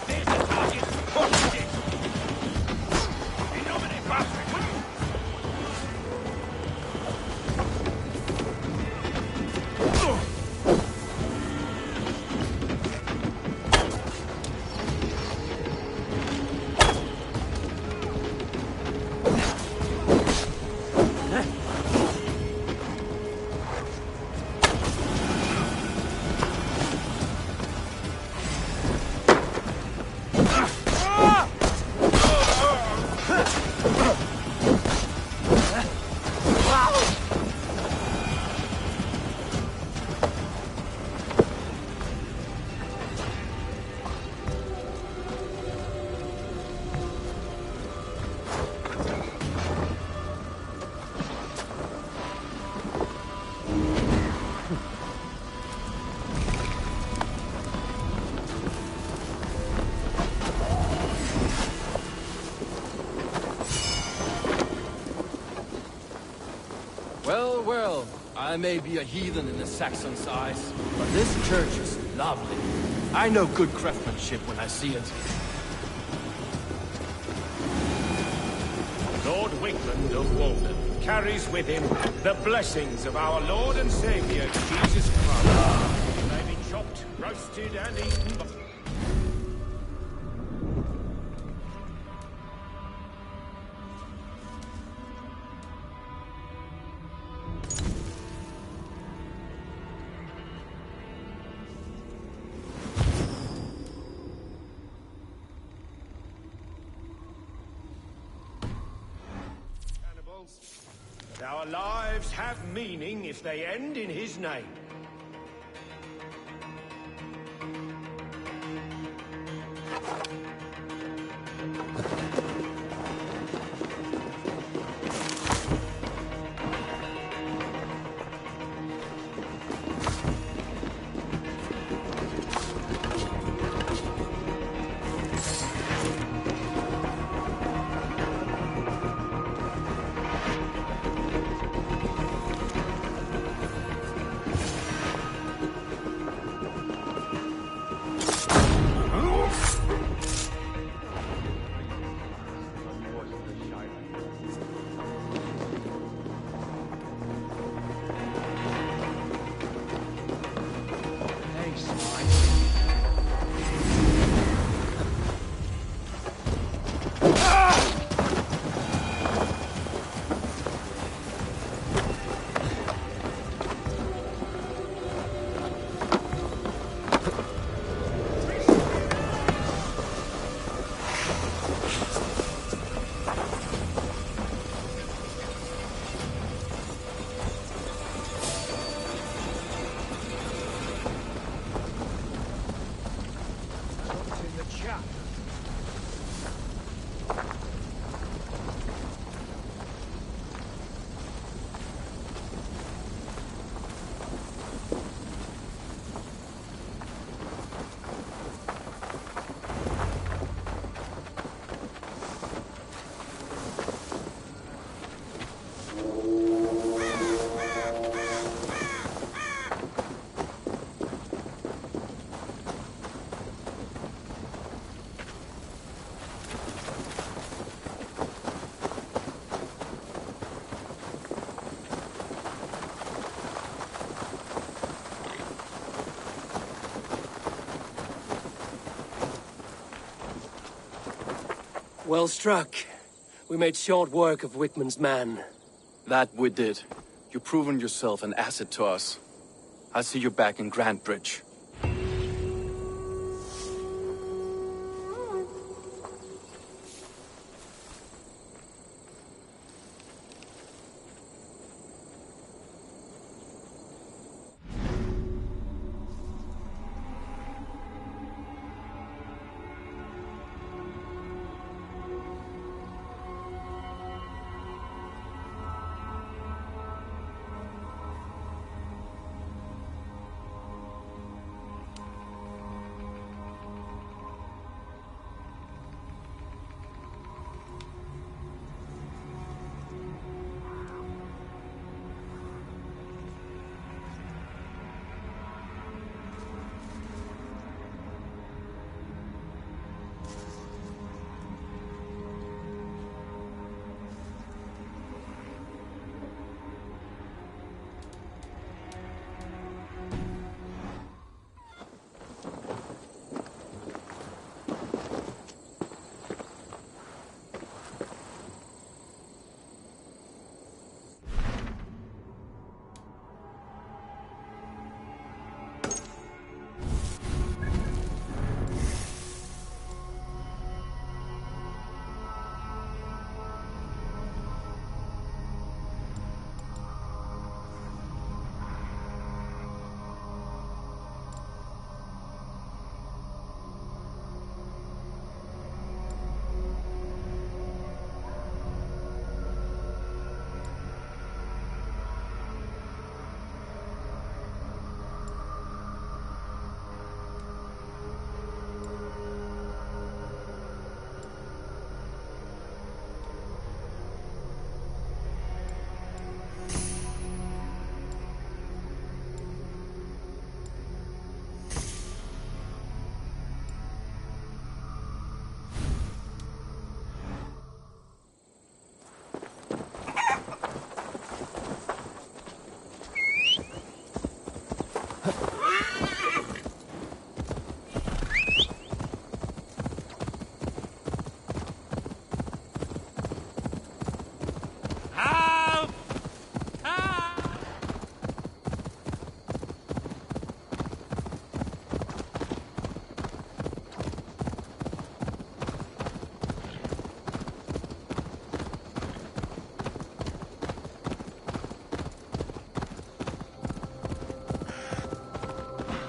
There's the target. Push it. Innomine bastard. Well, well, I may be a heathen in the Saxon's eyes, but this church is lovely. I know good craftsmanship when I see it. Lord Wigmund of Walden carries with him the blessings of our Lord and Savior, Jesus Christ. They be chopped, roasted, and eaten. But our lives have meaning if they end in his name. Well struck. We made short work of Wickman's man. That we did. You've proven yourself an asset to us. I'll see you back in Grantbridge.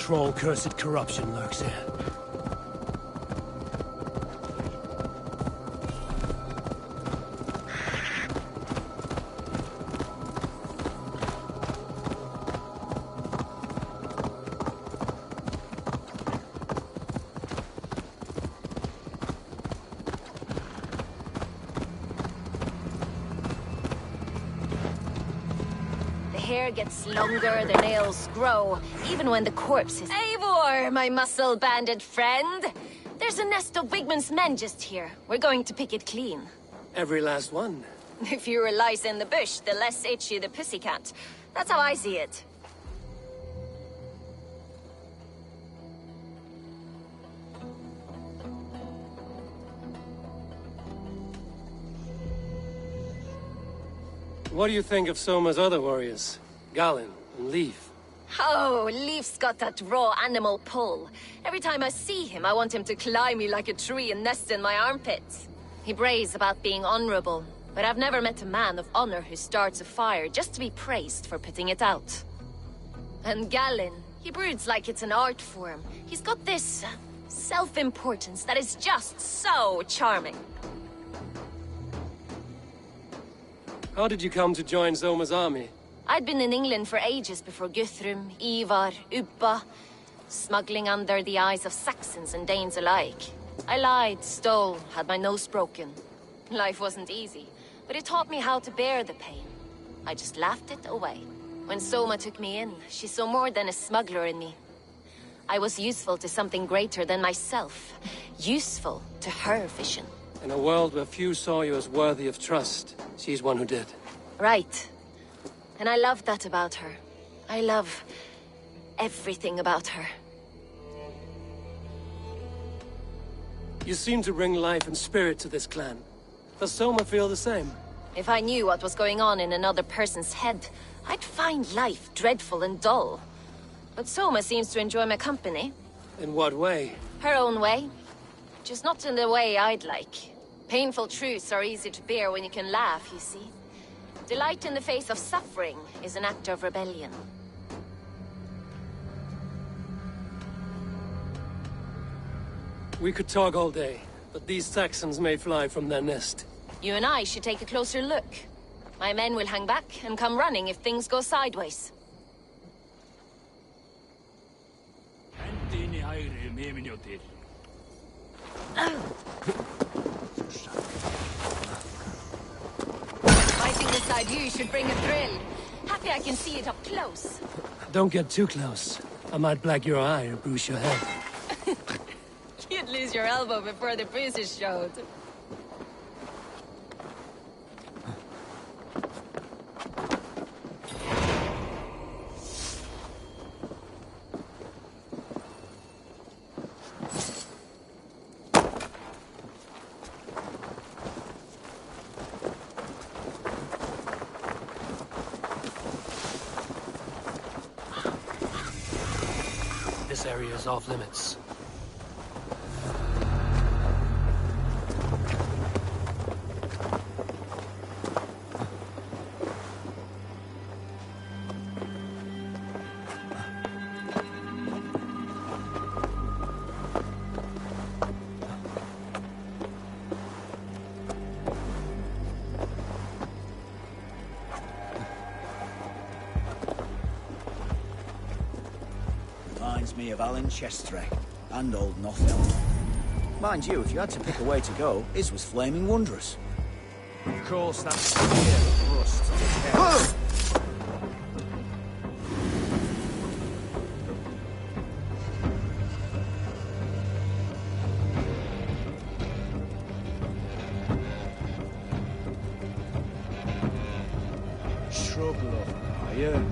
troll-cursed corruption lurks here. The hair gets longer, the nails grow, even when the corpse is... Eivor, my muscle-banded friend! There's a nest of Wigmund's men just here. We're going to pick it clean. Every last one. The fewer lice in the bush, the less itchy the pussycat. That's how I see it. What do you think of Soma's other warriors? Galinn and Leif? Oh, Leif's got that raw animal pull. Every time I see him, I want him to climb me like a tree and nest in my armpits. He brays about being honorable, but I've never met a man of honor who starts a fire just to be praised for putting it out. And Galinn, he broods like it's an art form. He's got this self-importance that is just so charming. How did you come to join Soma's army? I'd been in England for ages before Guthrum, Ivar, Ubba, smuggling under the eyes of Saxons and Danes alike. I lied, stole, had my nose broken. Life wasn't easy, but it taught me how to bear the pain. I just laughed it away. When Soma took me in, she saw more than a smuggler in me. I was useful to something greater than myself. Useful to her vision. In a world where few saw you as worthy of trust, she's one who did. Right. And I love that about her. I love everything about her. You seem to bring life and spirit to this clan. Does Soma feel the same? If I knew what was going on in another person's head, I'd find life dreadful and dull. But Soma seems to enjoy my company. In what way? Her own way. Just not in the way I'd like. Painful truths are easy to bear when you can laugh, you see. Delight in the face of suffering is an act of rebellion. We could talk all day, but these Saxons may fly from their nest. You and I should take a closer look. My men will hang back and come running if things go sideways. Fighting beside you should bring a thrill. Happy I can see it up close. Don't get too close. I might black your eye or bruise your head. You'd lose your elbow before the bruises showed. This area is off limits. Reminds me of Alan Chestre and old Nothel. Mind you, if you had to pick a way to go, his was flaming wondrous. Of course, that's here, rust. Shrub lover, are you?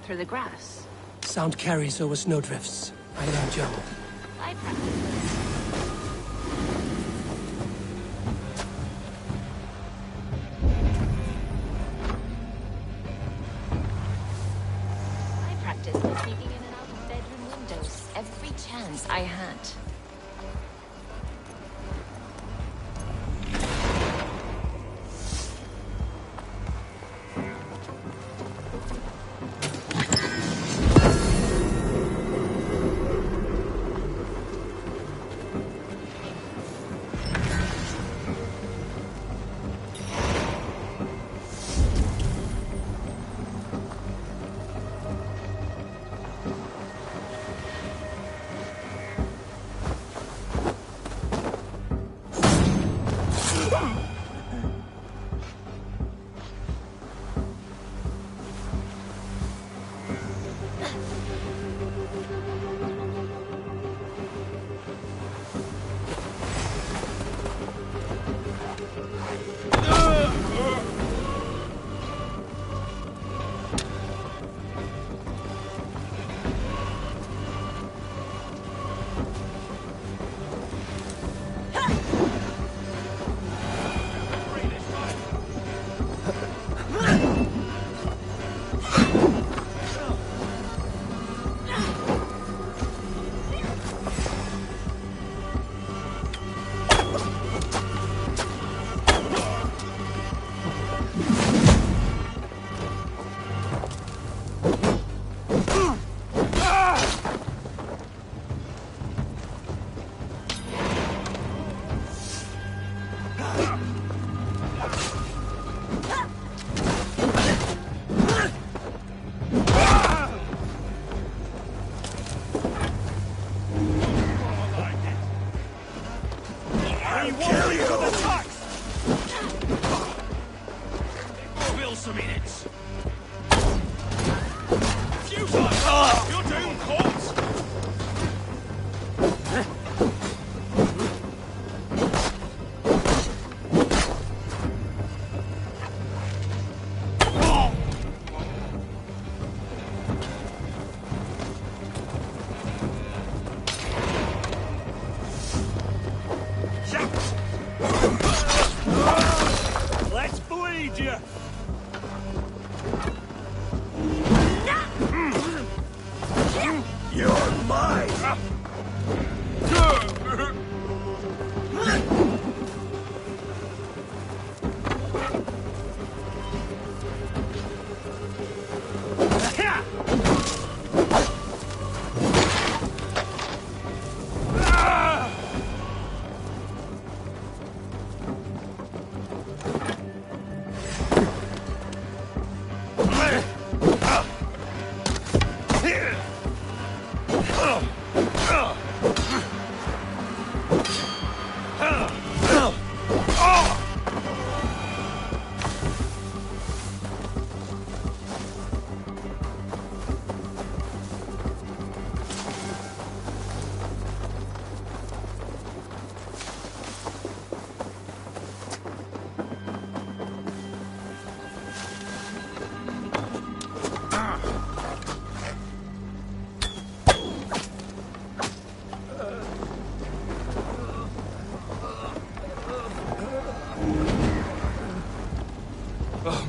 Through the grass. Sound carries over snowdrifts. I learned German. I practice. I practiced sneaking in and out of bedroom windows every chance I had.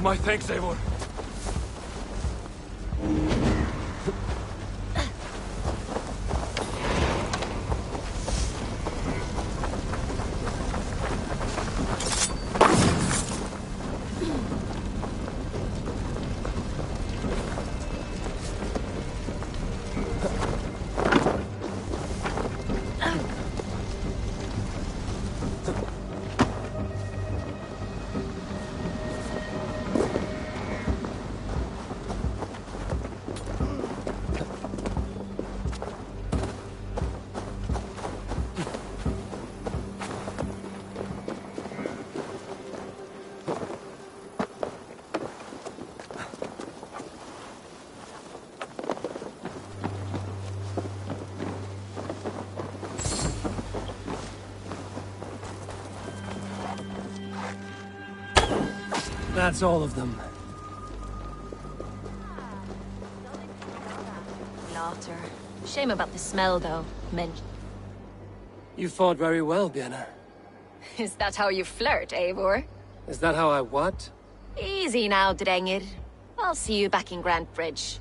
My thanks, Eivor. That's all of them. Laughter. Shame about the smell, though. Mint. You fought very well, Björn. Is that how you flirt, Eivor? Is that how I what? Easy now, Drengir. I'll see you back in Grand Bridge.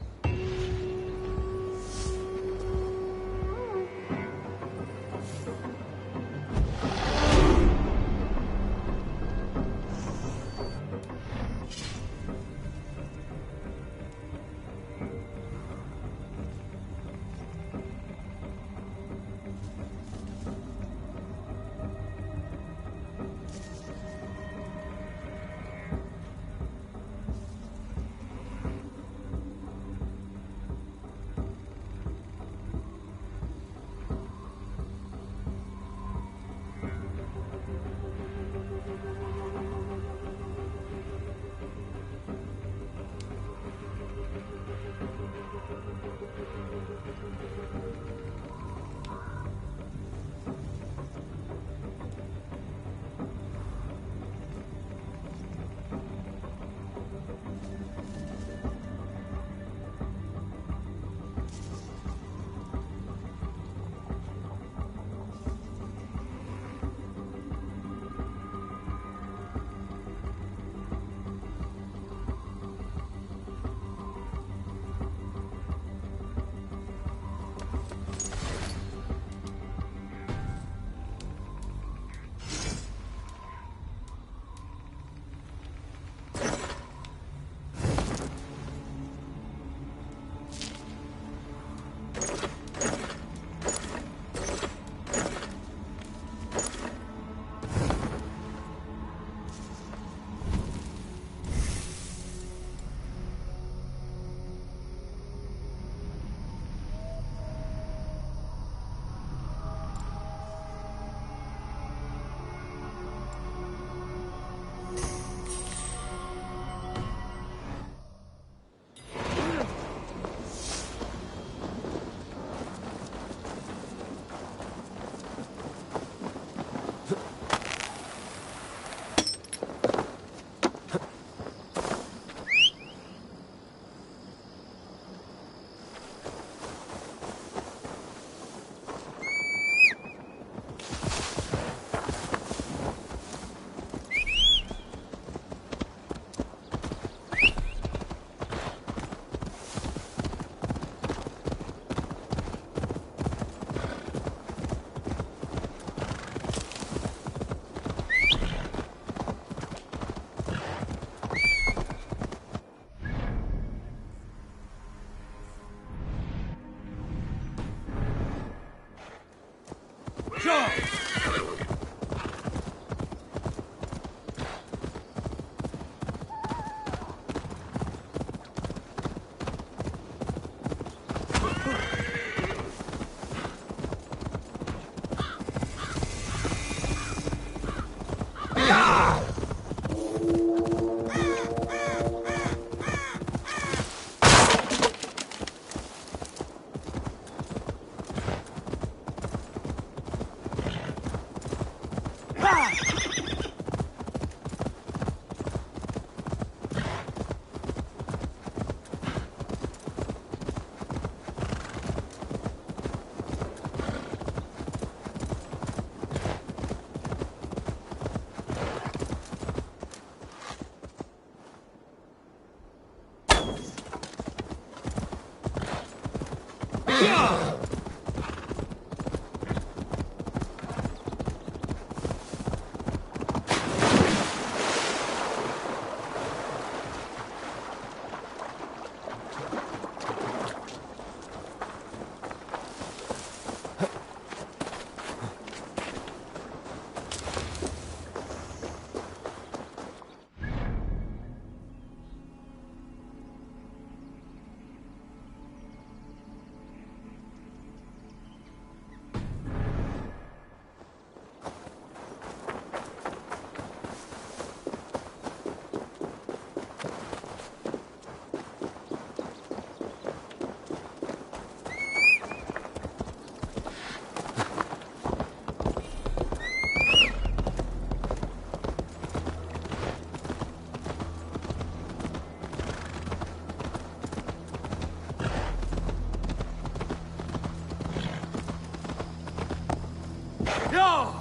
Yo!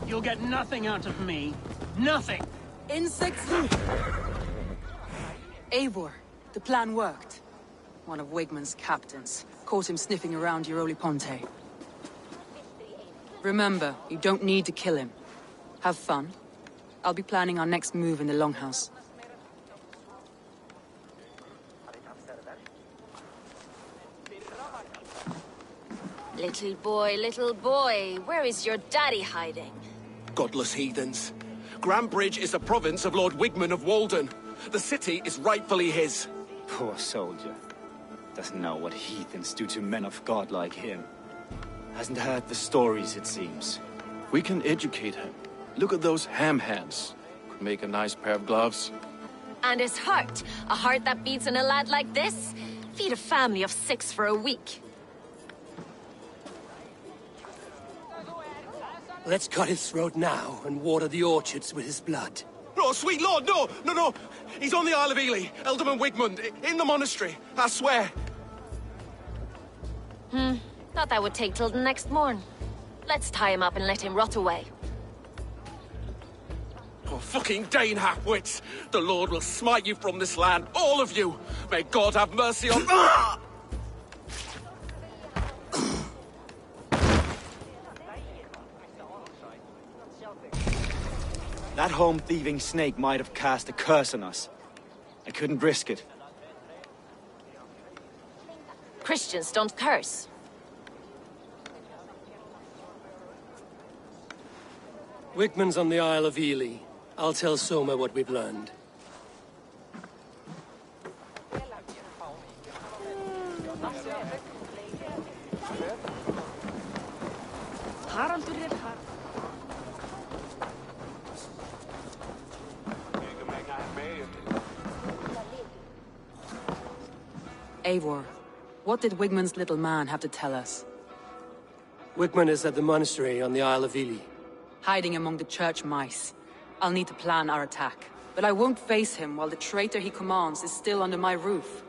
You'll get nothing out of me. Nothing! Insects! Eivor, the plan worked. One of Wigmund's captains caught him sniffing around Euroli Ponte. Remember, you don't need to kill him. Have fun. I'll be planning our next move in the Longhouse. Little boy, where is your daddy hiding? Godless heathens. Grambridge is a province of Lord Wigmund of Walden. The city is rightfully his. Poor soldier. Doesn't know what heathens do to men of God like him. Hasn't heard the stories, it seems. We can educate him. Look at those ham hands. Could make a nice pair of gloves. And his heart. A heart that beats in a lad like this? Feed a family of 6 for a week. Let's cut his throat now and water the orchards with his blood. Oh, sweet lord, no, no, no. He's on the Isle of Ely, Ealdorman Wigmund, in the monastery, I swear. Thought that would take till the next morn. Let's tie him up and let him rot away. Oh, fucking Dane half-wits. The Lord will smite you from this land, all of you. May God have mercy on... Ah! That home-thieving snake might have cast a curse on us. I couldn't risk it. Christians don't curse. Wigmund's on the Isle of Ely. I'll tell Soma what we've learned. Eivor, what did Wigmund's little man have to tell us? Wigmund is at the monastery on the Isle of Ely. Hiding among the church mice. I'll need to plan our attack. But I won't face him while the traitor he commands is still under my roof.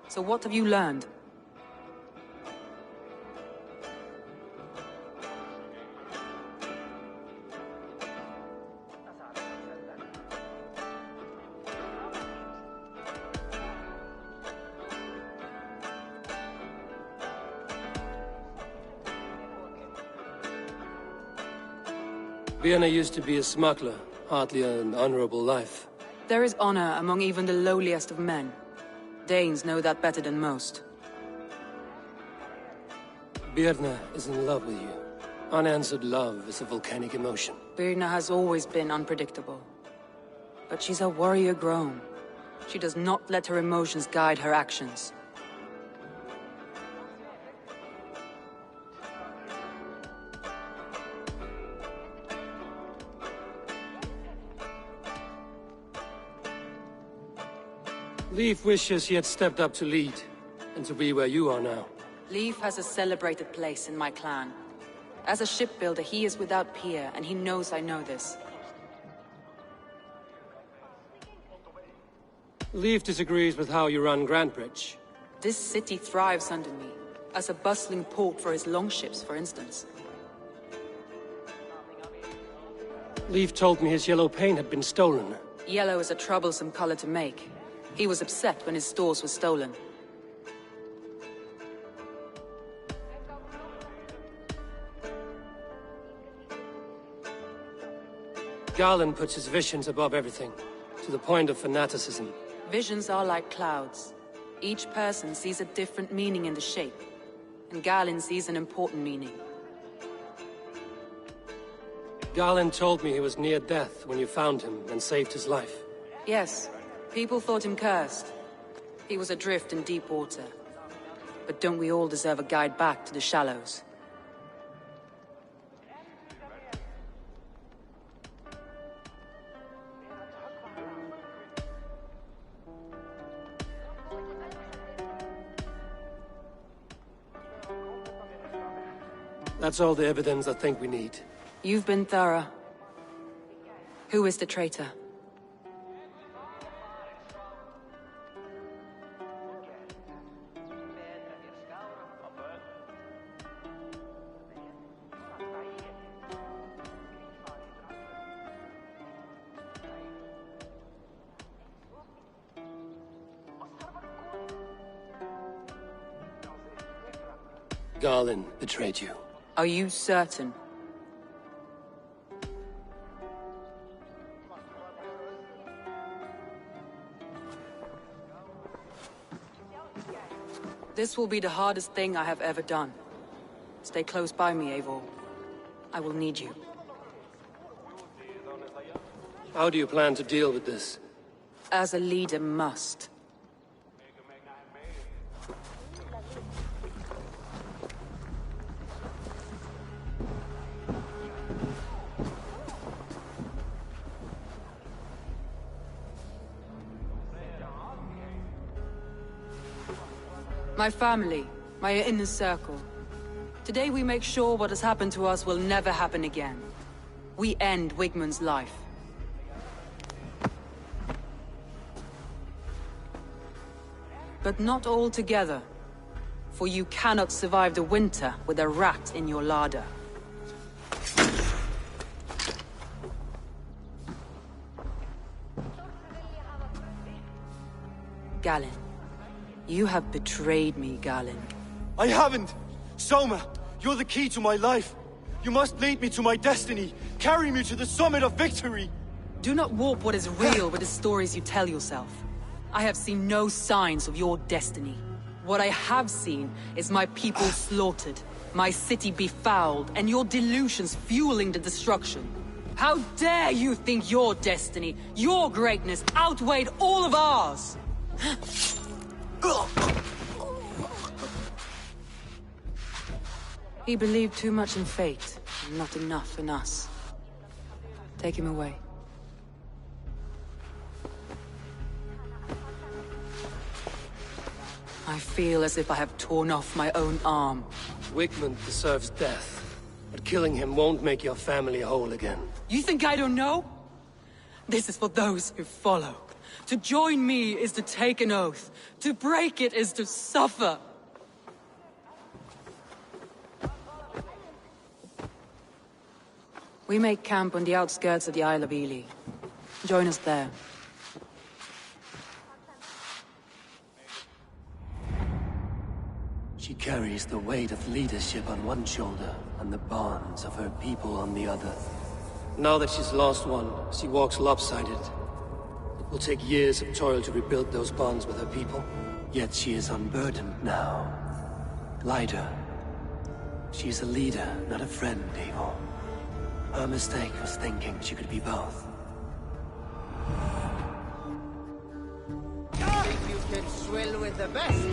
So what have you learned? Vienna used to be a smuggler, hardly an honorable life. There is honor among even the lowliest of men. Danes know that better than most. Birna is in love with you. Unanswered love is a volcanic emotion. Birna has always been unpredictable. But she's a warrior grown. She does not let her emotions guide her actions. Leif wishes he had stepped up to lead, and to be where you are now. Leif has a celebrated place in my clan. As a shipbuilder, he is without peer, and he knows I know this. Leif disagrees with how you run Grantbridge. This city thrives under me, as a bustling port for his longships, for instance. Leif told me his yellow paint had been stolen. Yellow is a troublesome color to make. He was upset when his stores were stolen. Garland puts his visions above everything, to the point of fanaticism. Visions are like clouds. Each person sees a different meaning in the shape, and Garland sees an important meaning. Garland told me he was near death when you found him and saved his life. Yes, people thought him cursed. He was adrift in deep water. But don't we all deserve a guide back to the shallows? That's all the evidence I think we need. You've been thorough. Who is the traitor? Garlin betrayed you. Are you certain? This will be the hardest thing I have ever done. Stay close by me, Eivor. I will need you. How do you plan to deal with this? As a leader must. My family, my inner circle. Today we make sure what has happened to us will never happen again. We end Wigmund's life. But not all together. For you cannot survive the winter with a rat in your larder. Galinn. You have betrayed me, Galinn. I haven't! Soma, you're the key to my life. You must lead me to my destiny. Carry me to the summit of victory. Do not warp what is real with the stories you tell yourself. I have seen no signs of your destiny. What I have seen is my people slaughtered, my city befouled, and your delusions fueling the destruction. How dare you think your destiny, your greatness, outweighed all of ours? He believed too much in fate, and not enough in us. Take him away. I feel as if I have torn off my own arm. Wigmund deserves death, but killing him won't make your family whole again. You think I don't know? This is for those who follow. To join me is to take an oath. To break it is to suffer. We make camp on the outskirts of the Isle of Ely. Join us there. She carries the weight of leadership on one shoulder and the bonds of her people on the other. Now that she's lost one, she walks lopsided. It will take years of toil to rebuild those bonds with her people. Yet she is unburdened now. Lighter. She's a leader, not a friend, Eivor. Her mistake was thinking she could be both. Think you can swill with the best?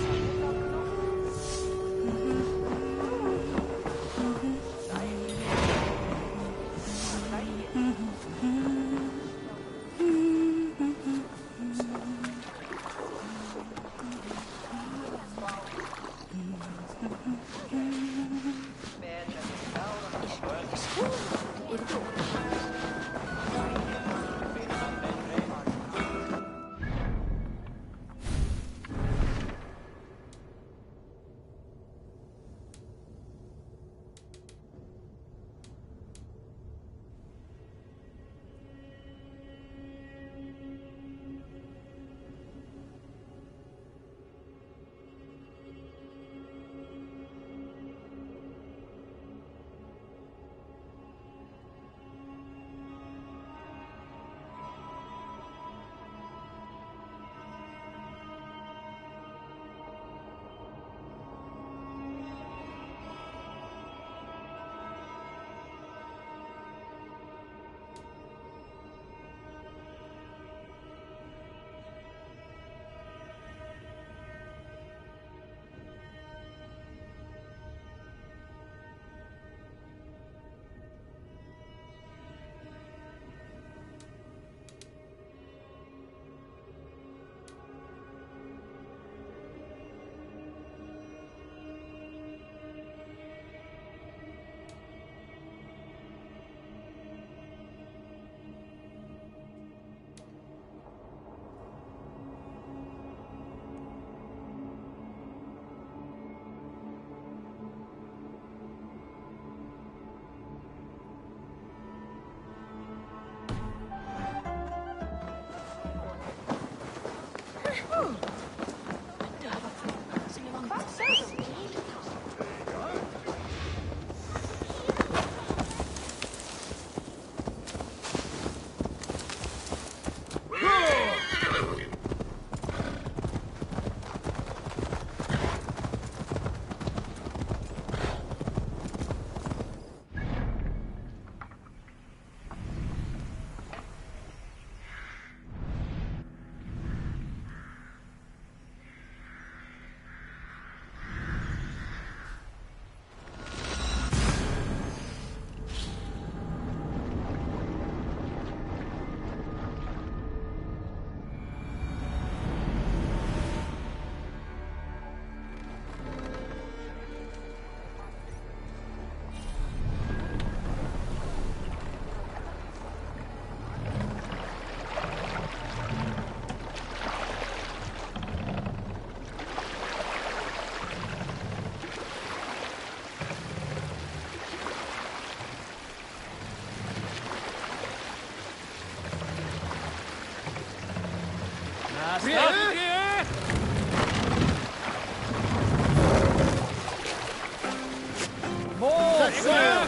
More sail!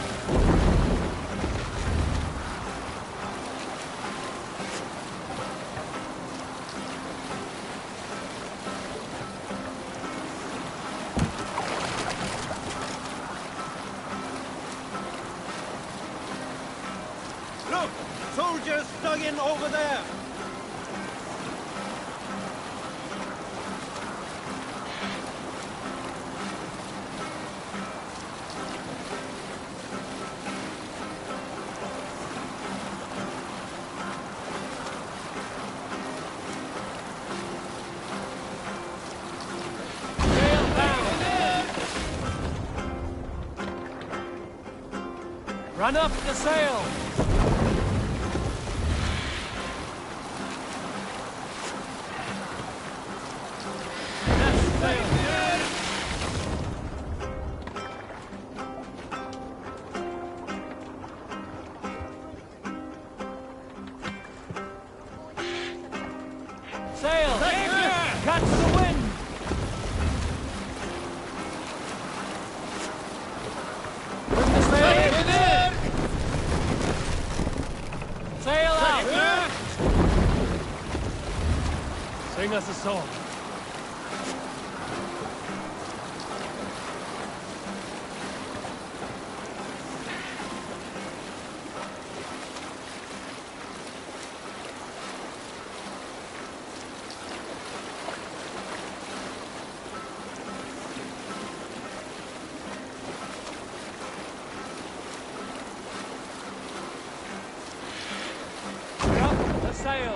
Look! Soldiers dug in over there! Run up the sail! Sail! Catch the wind! Bring the sail in! Sail out! Sing us a song. Sail!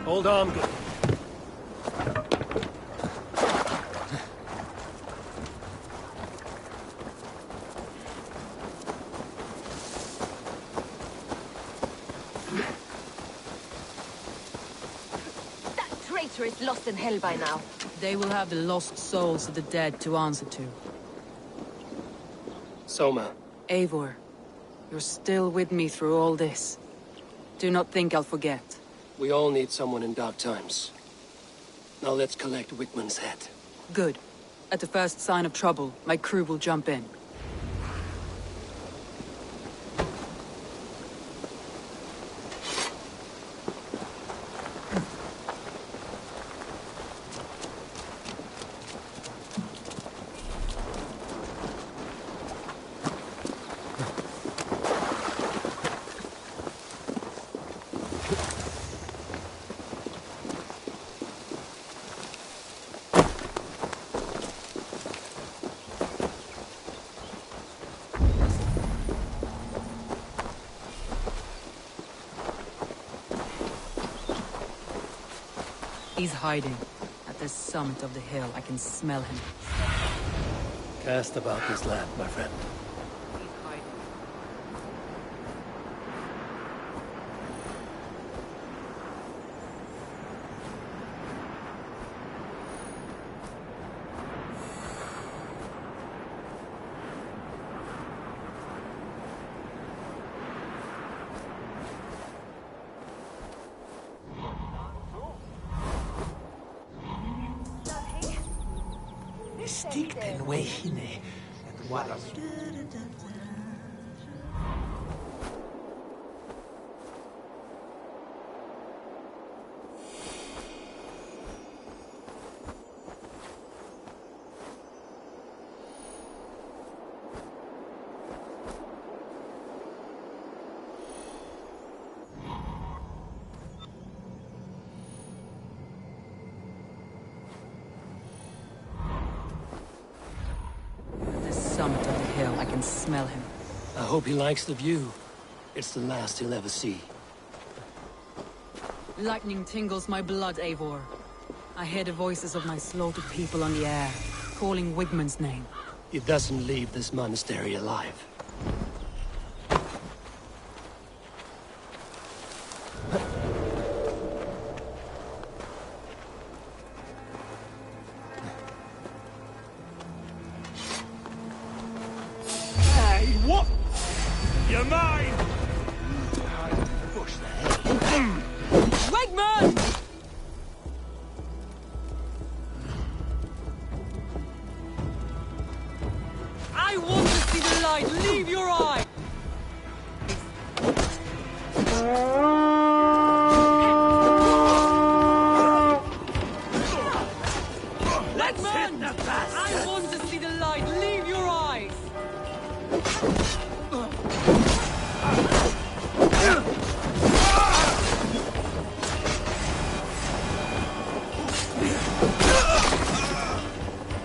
Hold on, good. That traitor is lost in hell by now. They will have the lost souls of the dead to answer to. Soma. Eivor, you're still with me through all this. Do not think I'll forget. We all need someone in dark times. Now let's collect Wickman's head. Good. At the first sign of trouble, my crew will jump in. He's hiding. At the summit of the hill, I can smell him. Cast about this land, my friend. He's hiding. Stick pen way hine and what a Summit of the hill, I can smell him. I hope he likes the view. It's the last he'll ever see. Lightning tingles my blood, Eivor. I hear the voices of my slaughtered people on the air, calling Wigmund's name. He doesn't leave this monastery alive. Hey, what? You're mine! Push the head. Wigmund! I want to see the light! Leave your eye! Let's hit the bastard! I want to see the light! Leave your eyes!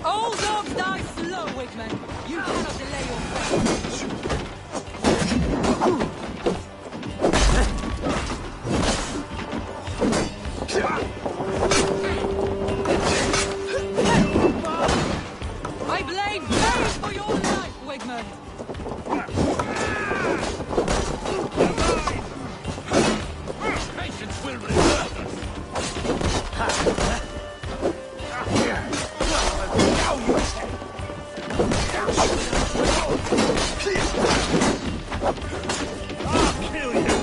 All dogs die slow, Wigmund! You cannot delay your fate! I blade pain for your life, Wigmund! Patience will reward us! Now you say! I'll kill you!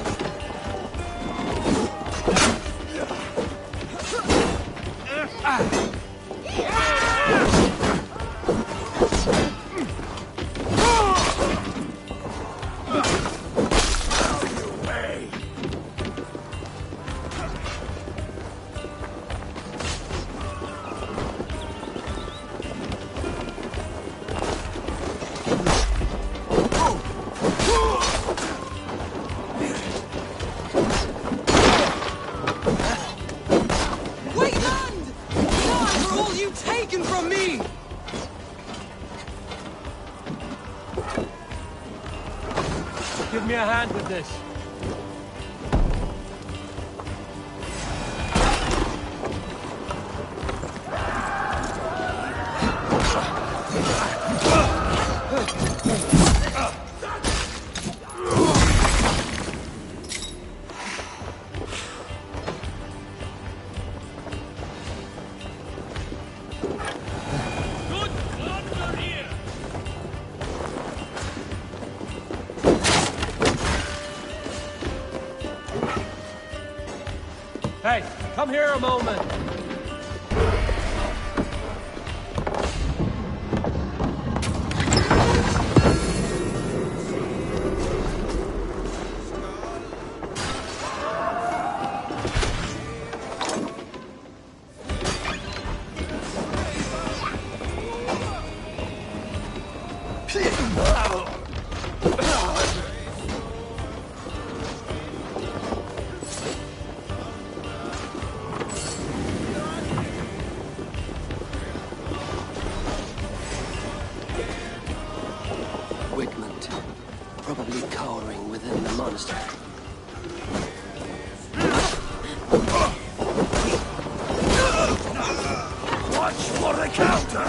Wigmund! Not for all you've taken from me! Give me a hand with this. Good thunder here! Hey, come here a moment. Wigmund, probably cowering within the monastery. Watch for the counter!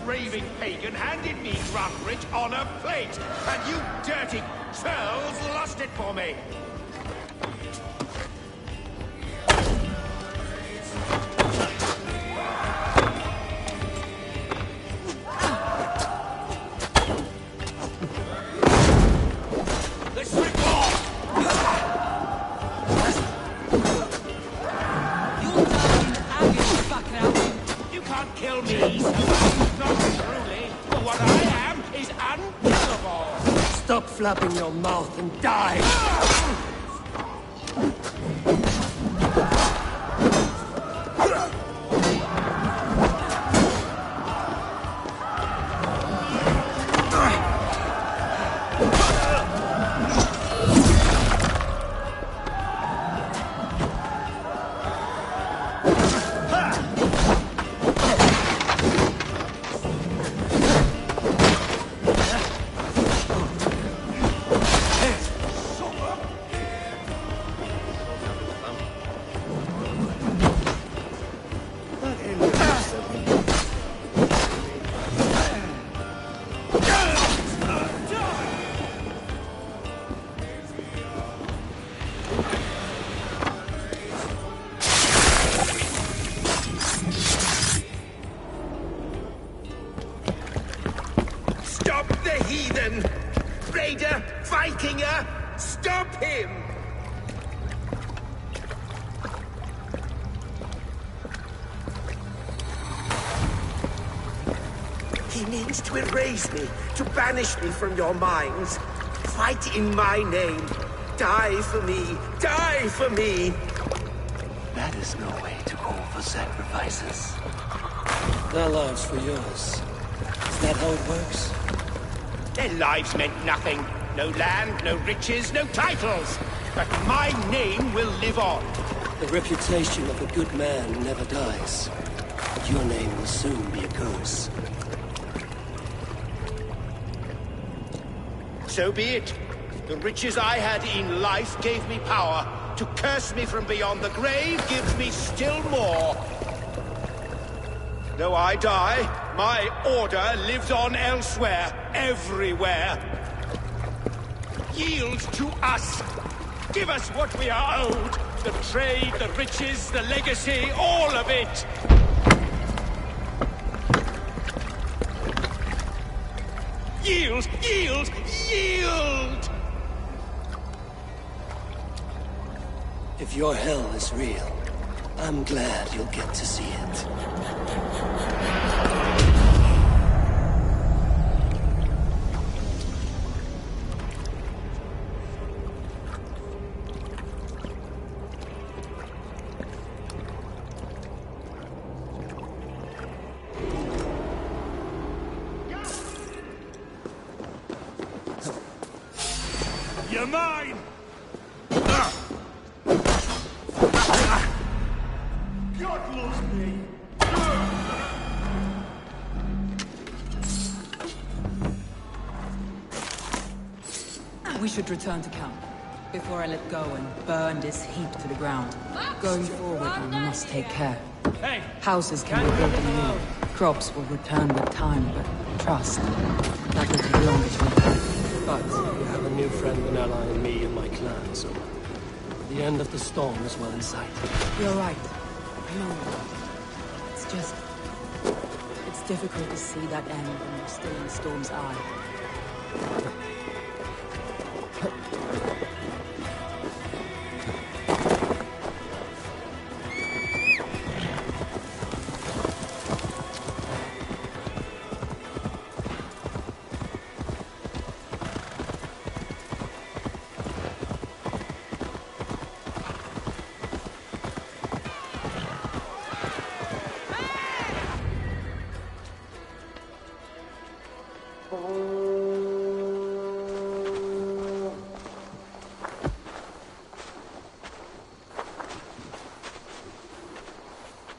Raving pagan handed me Grunbridge on a plate, and you dirty churls lost it for me! You can't kill me, not truly, for what I am is unkillable! Stop flapping your mouth and die! Stop the heathen! Raider! Vikinger! Stop him! He means to erase me, to banish me from your minds. Fight in my name. Die for me. Die for me. That is no way to call for sacrifices. Their lives for yours. Is that how it works? Their lives meant nothing. No land, no riches, no titles. But my name will live on. The reputation of a good man never dies. But your name will soon be a curse. So be it. The riches I had in life gave me power. To curse me from beyond the grave gives me still more. Though I die, my order lives on elsewhere, everywhere. Yield to us. Give us what we are owed. The trade, the riches, the legacy, all of it. Yield! Yield! Yield! If your hell is real, I'm glad you'll get to see it. You're mine! God loves me! We should return to camp, before I let go and burn this heap to the ground. Going forward, we must take care. Houses can be built anew. Crops will return with time, but trust, that will take longer to rebuild. But you have a new friend and ally in me and my clan, so the end of the storm is well in sight. You're right. I know. It's just... it's difficult to see that end when you're still in Storm's eye.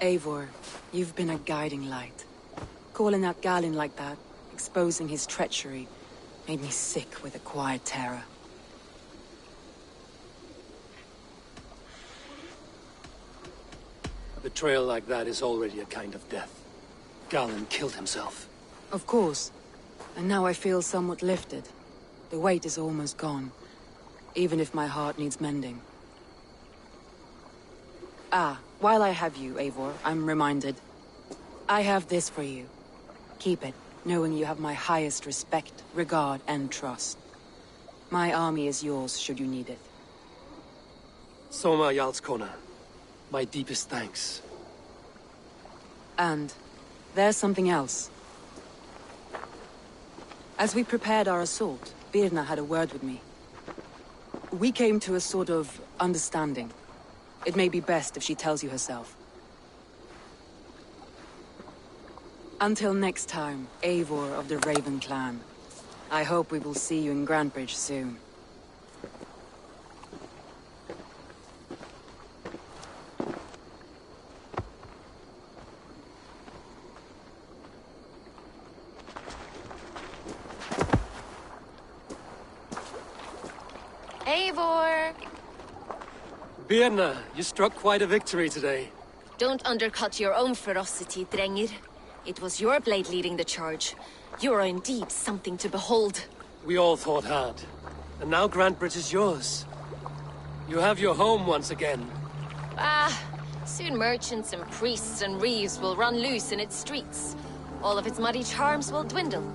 Eivor, you've been a guiding light. Calling out Galinn like that, exposing his treachery, made me sick with a quiet terror. A betrayal like that is already a kind of death. Galinn killed himself. Of course. And now I feel somewhat lifted. The weight is almost gone, even if my heart needs mending. Ah, while I have you, Eivor, I'm reminded. I have this for you. Keep it, knowing you have my highest respect, regard, and trust. My army is yours, should you need it. Soma Jarlskona, my deepest thanks. And there's something else. As we prepared our assault, Birna had a word with me. We came to a sort of understanding. It may be best if she tells you herself. Until next time, Eivor of the Raven clan. I hope we will see you in Grantebridge soon. Eivor! Birna, you struck quite a victory today. Don't undercut your own ferocity, Drengir. It was your blade leading the charge. You are indeed something to behold. We all fought hard. And now Grantebridge is yours. You have your home once again. Soon merchants and priests and reeves will run loose in its streets. All of its muddy charms will dwindle.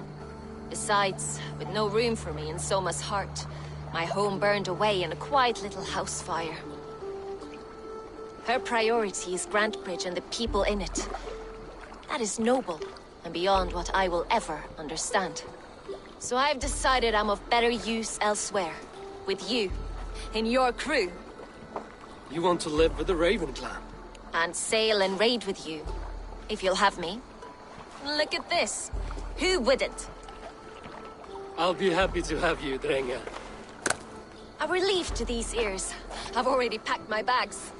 Besides, with no room for me in Soma's heart, my home burned away in a quiet little house fire. Her priority is Grantebridge and the people in it. That is noble, and beyond what I will ever understand. So I've decided I'm of better use elsewhere. With you. In your crew. You want to live with the Raven clan? And sail and raid with you. If you'll have me. Look at this. Who wouldn't? I'll be happy to have you, Drenge. A relief to these ears. I've already packed my bags.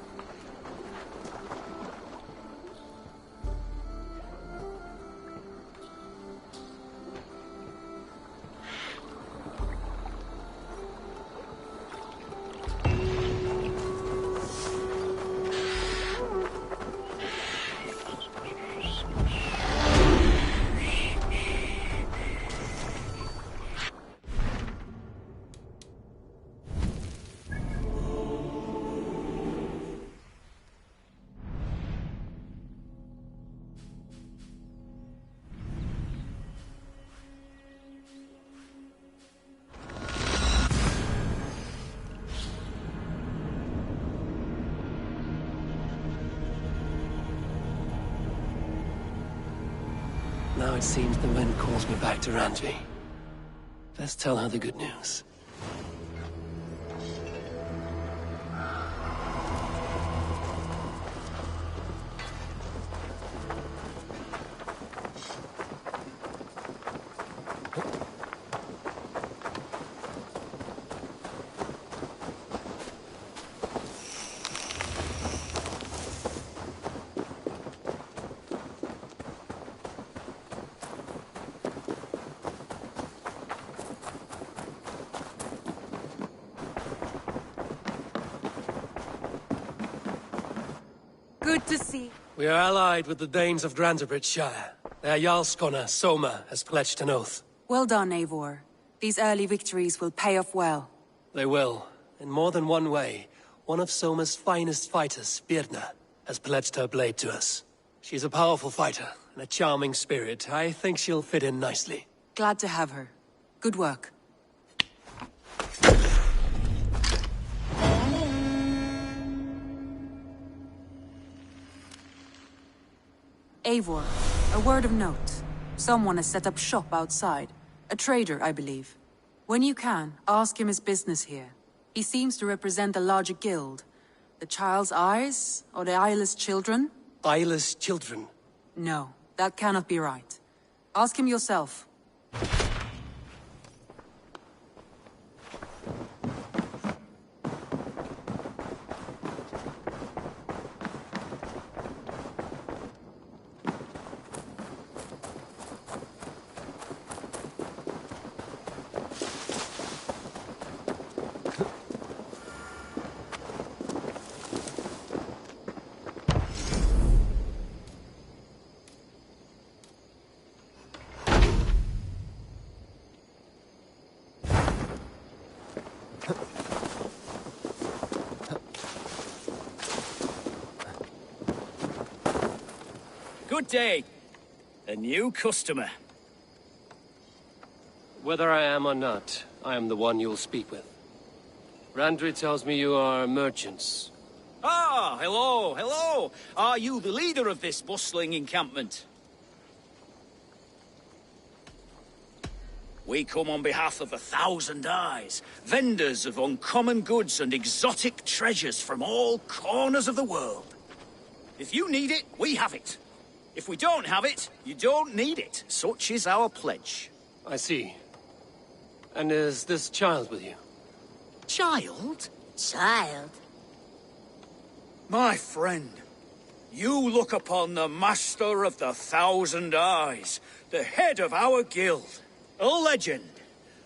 Now it seems the wind calls me back to Randvi. Best tell her the good news. Good to see. We are allied with the Danes of Grantebridge Shire. Their Jarlskona, Soma, has pledged an oath. Well done, Eivor. These early victories will pay off well. They will. In more than one way. One of Soma's finest fighters, Birna, has pledged her blade to us. She's a powerful fighter and a charming spirit. I think she'll fit in nicely. Glad to have her. Good work. Eivor, a word of note. Someone has set up shop outside. A trader, I believe. When you can, ask him his business here. He seems to represent a larger guild. The Child's Eyes? Or the Eyeless Children? Eyeless children? No, that cannot be right. Ask him yourself. Good day. A new customer. Whether I am or not, I am the one you'll speak with. Randvi tells me you are merchants. Ah, hello, hello. Are you the leader of this bustling encampment? We come on behalf of 1,000 Eyes, vendors of uncommon goods and exotic treasures from all corners of the world. If you need it, we have it. If we don't have it, you don't need it. Such is our pledge. I see. And is this child with you? Child? Child? My friend, you look upon the master of the 1,000 Eyes, the head of our guild, a legend,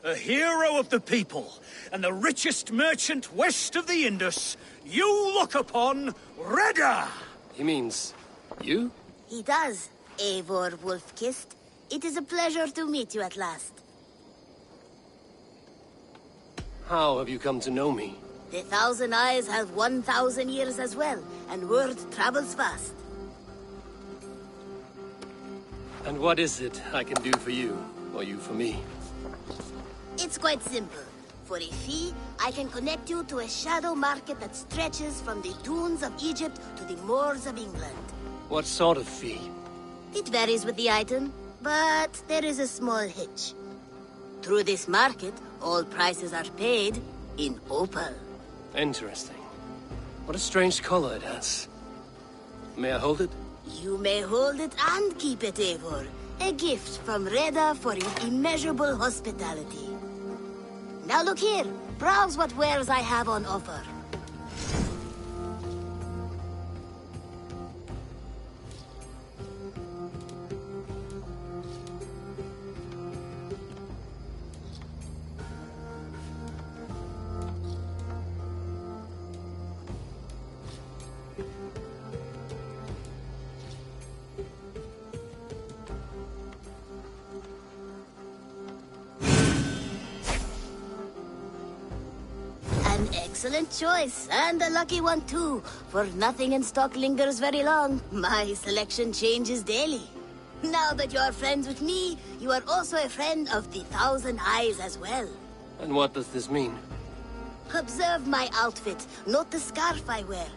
a hero of the people, and the richest merchant west of the Indus. You look upon Reda! He means you? He does, Eivor Wolf-Kissed. It is a pleasure to meet you at last. How have you come to know me? The 1,000 Eyes have 1,000 years as well, and word travels fast. And what is it I can do for you, or you for me? It's quite simple. For a fee, I can connect you to a shadow market that stretches from the dunes of Egypt to the moors of England. What sort of fee? It varies with the item, but there is a small hitch. Through this market, all prices are paid in opal. Interesting. What a strange color it has. May I hold it? You may hold it and keep it, Eivor. A gift from Reda for your immeasurable hospitality. Now look here. Browse what wares I have on offer. Excellent choice, and a lucky one too, for nothing in stock lingers very long. My selection changes daily. Now that you're friends with me, you are also a friend of the 1,000 Eyes as well. And what does this mean? Observe my outfit, note the scarf I wear.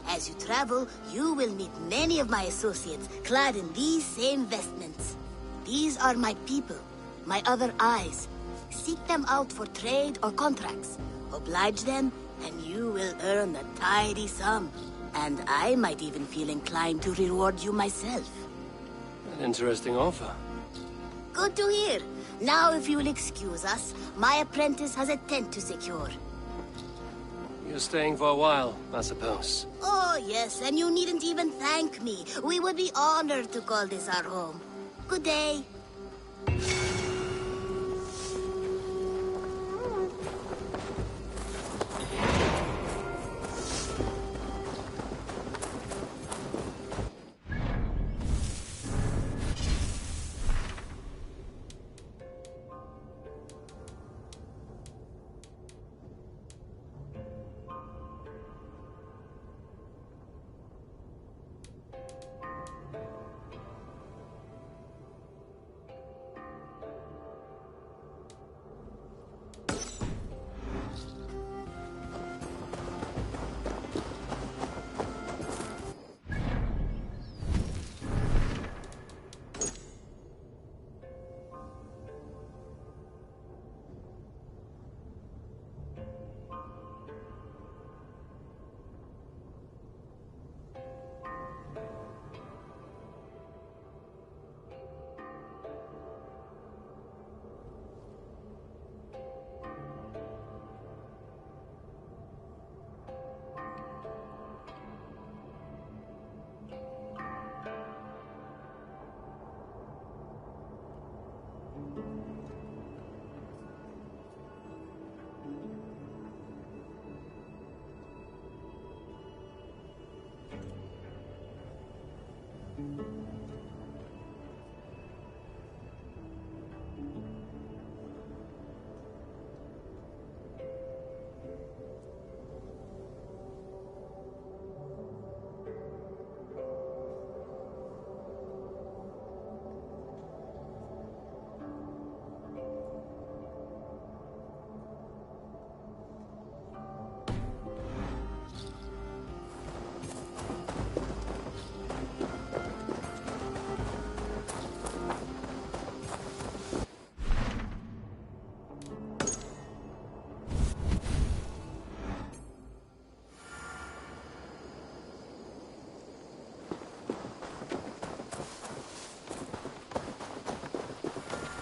As you travel, you will meet many of my associates, clad in these same vestments. These are my people, my other eyes. Seek them out for trade or contracts. Oblige them, and you will earn a tidy sum. And I might even feel inclined to reward you myself. An interesting offer. Good to hear. Now, if you will excuse us, my apprentice has a tent to secure. You're staying for a while, I suppose. Oh, yes, and you needn't even thank me. We would be honored to call this our home. Good day.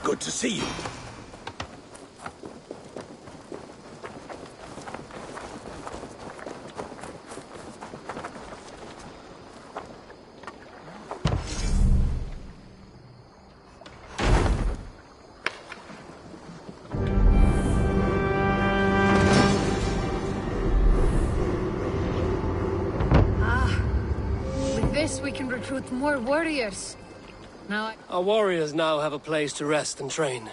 Good to see you. With this, we can recruit more warriors. Now, Our warriors now have a place to rest and train.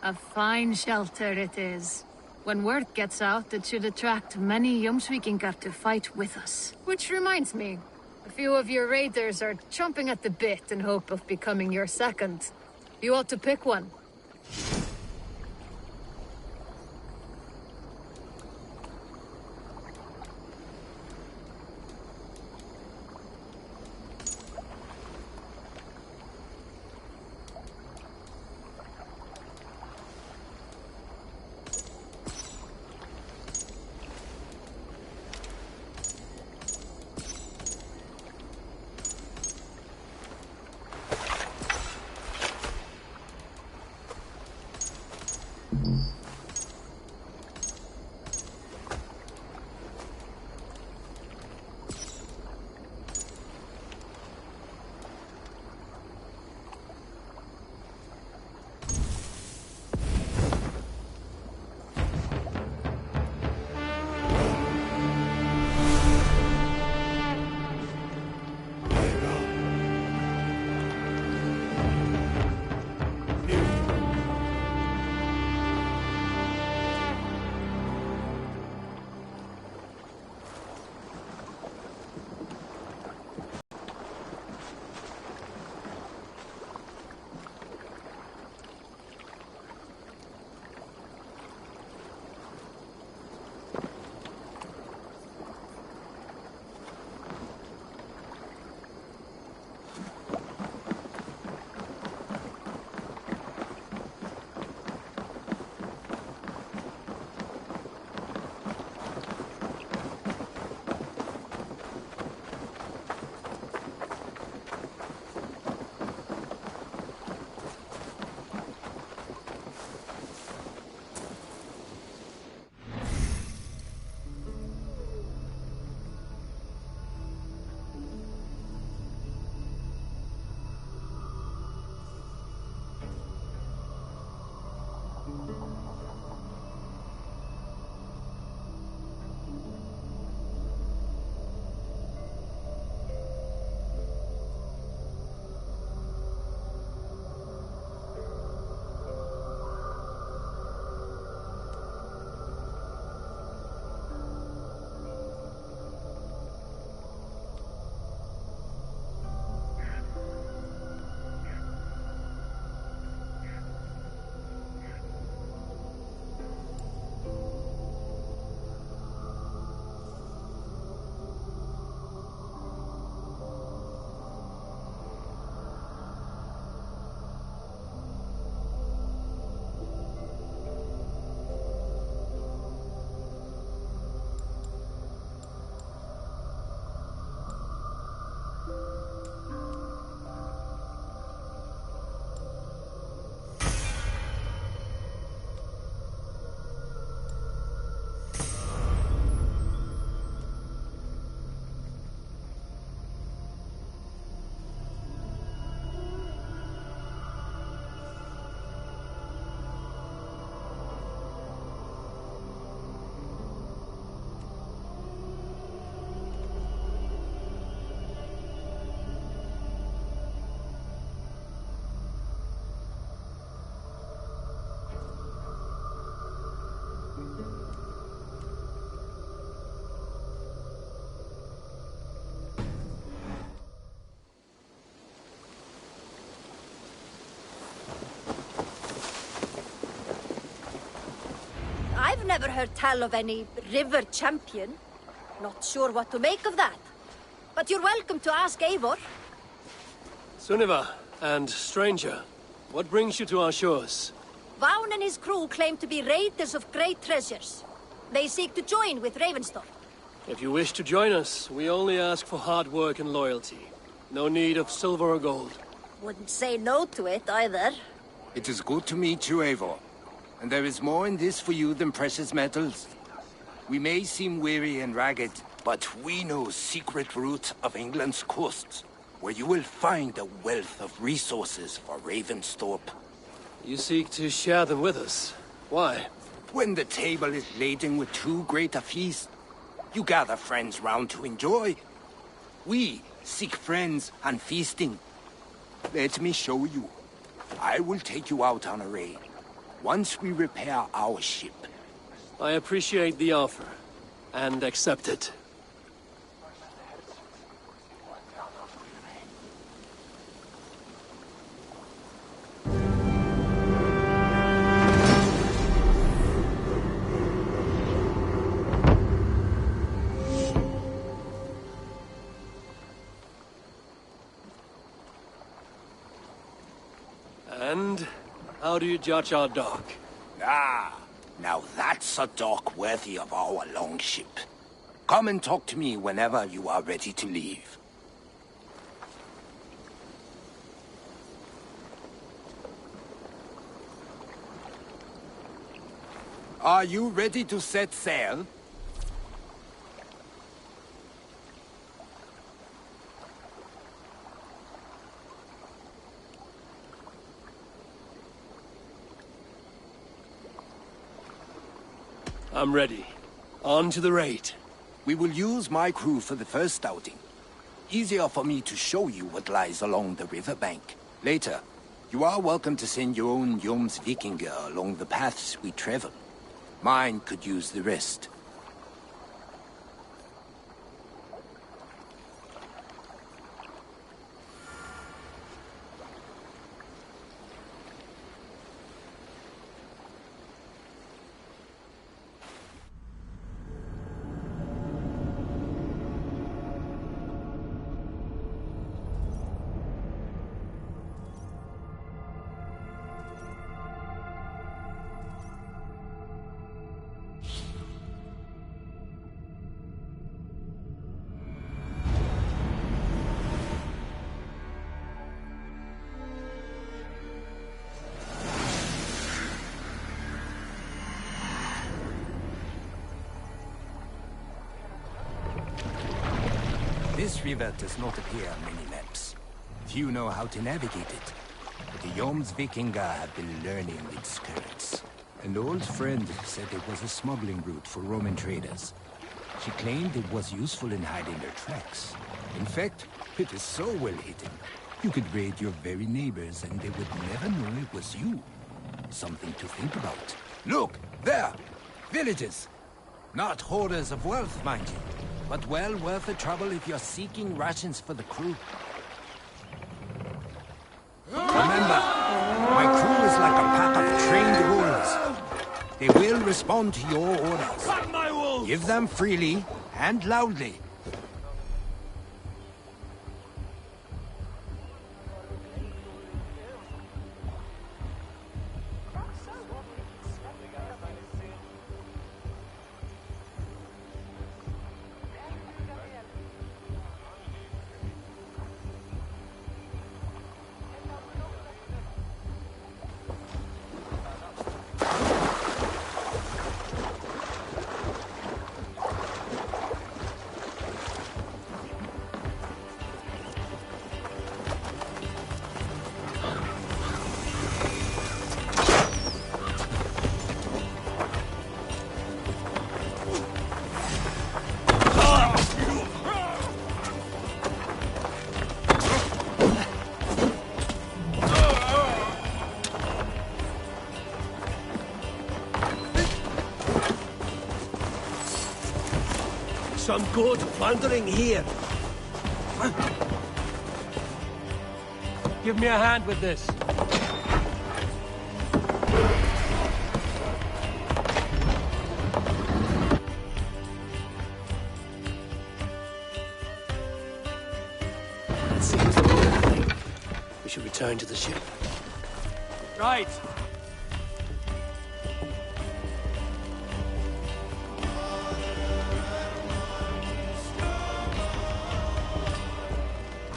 a fine shelter it is. When word gets out, it should attract many Jomsvikingar to fight with us. Which reminds me, a few of your raiders are chomping at the bit in hope of becoming your second. You ought to pick one. I've never heard tell of any river champion. Not sure what to make of that. But you're welcome to ask Eivor. Sunniva, and stranger, what brings you to our shores? Vaun and his crew claim to be raiders of great treasures. They seek to join with Ravenstorm. If you wish to join us, we only ask for hard work and loyalty. No need of silver or gold. Wouldn't say no to it either. It is good to meet you, Eivor. And there is more in this for you than precious metals. We may seem weary and ragged, but we know secret route of England's coasts, where you will find a wealth of resources for Ravensthorpe. You seek to share them with us. Why? When the table is laden with too great a feast, you gather friends round to enjoy. We seek friends and feasting. Let me show you. I will take you out on a raid, once we repair our ship. I appreciate the offer, and accept it. And how do you judge our dock? Ah, now that's a dock worthy of our longship. Come and talk to me whenever you are ready to leave. Are you ready to set sail? I'm ready. On to the raid. We will use my crew for the first outing. Easier for me to show you what lies along the riverbank. Later, you are welcome to send your own Jomsvikinger along the paths we travel. Mine could use the rest. This river does not appear on many maps. Few know how to navigate it. But the Jomsvikinger have been learning its currents. An old friend said it was a smuggling route for Roman traders. She claimed it was useful in hiding their tracks. In fact, it is so well hidden, you could raid your very neighbors and they would never know it was you. Something to think about. Look, there! Villages! Not hoarders of wealth, mind you, but well worth the trouble if you're seeking rations for the crew. Remember, my crew is like a pack of trained wolves. They will respond to your orders. Give them freely and loudly. Some good plundering here. Give me a hand with this. That seems the right thing. We should return to the ship. Right.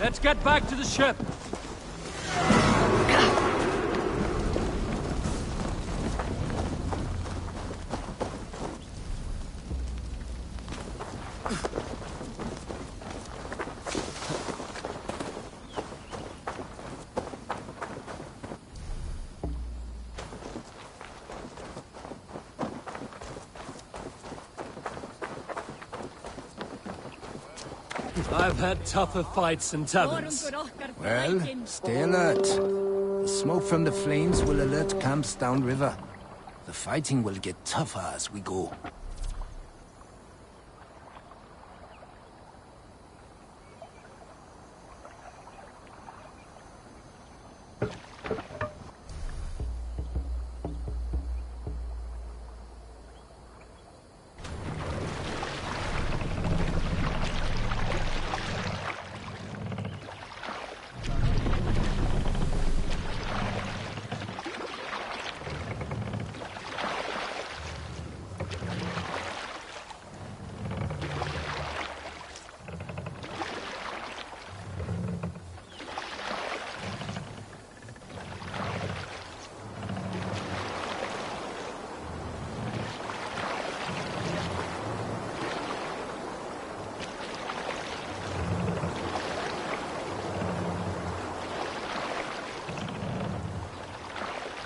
Let's get back to the ship. I've had tougher fights in taverns. Well, stay alert. The smoke from the flames will alert camps downriver. The fighting will get tougher as we go.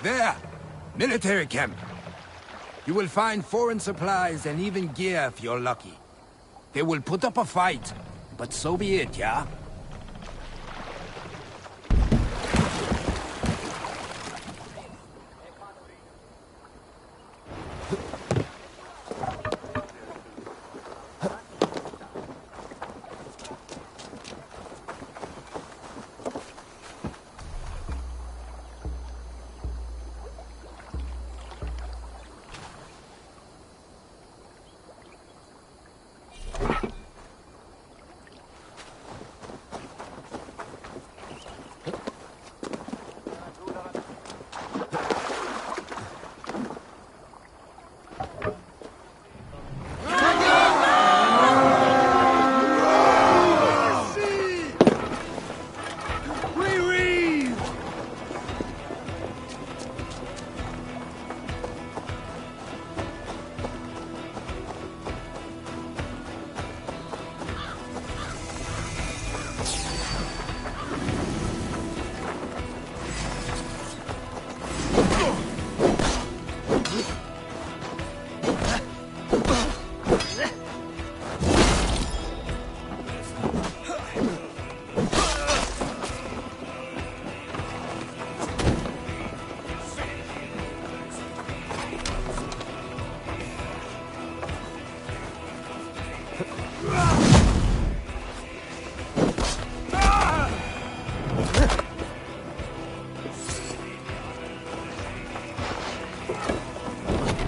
There! Military camp. You will find foreign supplies and even gear if you're lucky. They will put up a fight, but so be it, yeah?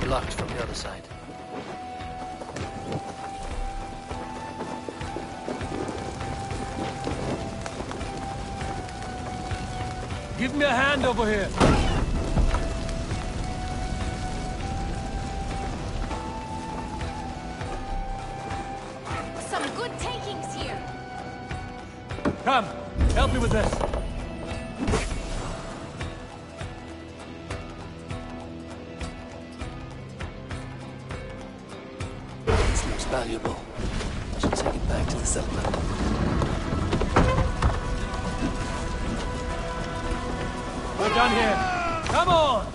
Blocked from the other side. Give me a hand over here. Some good takings here. Come, help me with this. This looks valuable. I should take it back to the settlement. We're done here. Come on!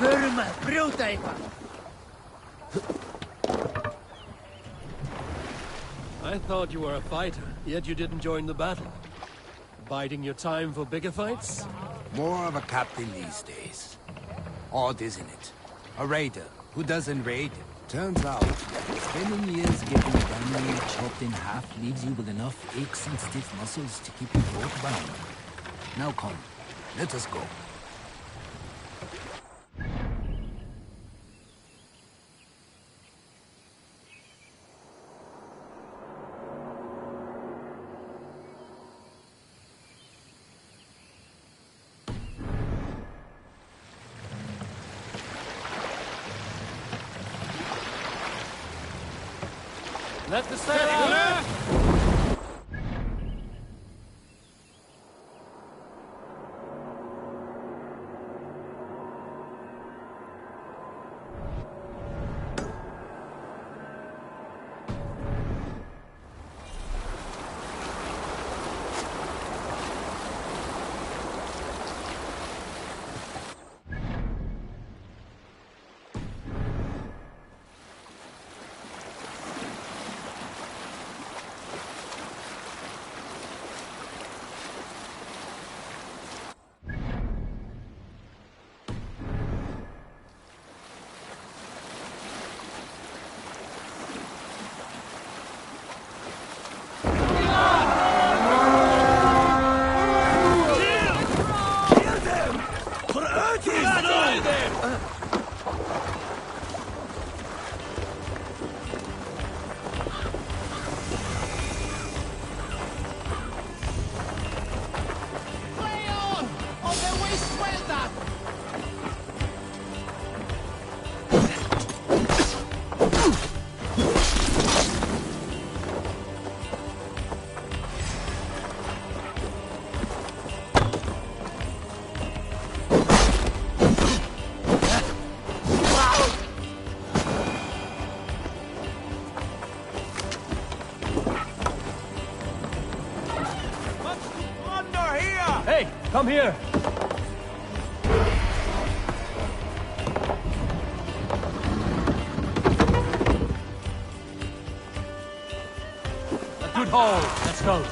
Burma, brutaipa. I thought you were a fighter, yet you didn't join the battle. Biding your time for bigger fights? More of a captain these days. Odd, isn't it? A raider who doesn't raid. Turns out, spending years getting family chopped in half leaves you with enough aches and stiff muscles to keep you both bound. Now come, let us go. Let the sail out! Hey, come here! A good haul. Let's go.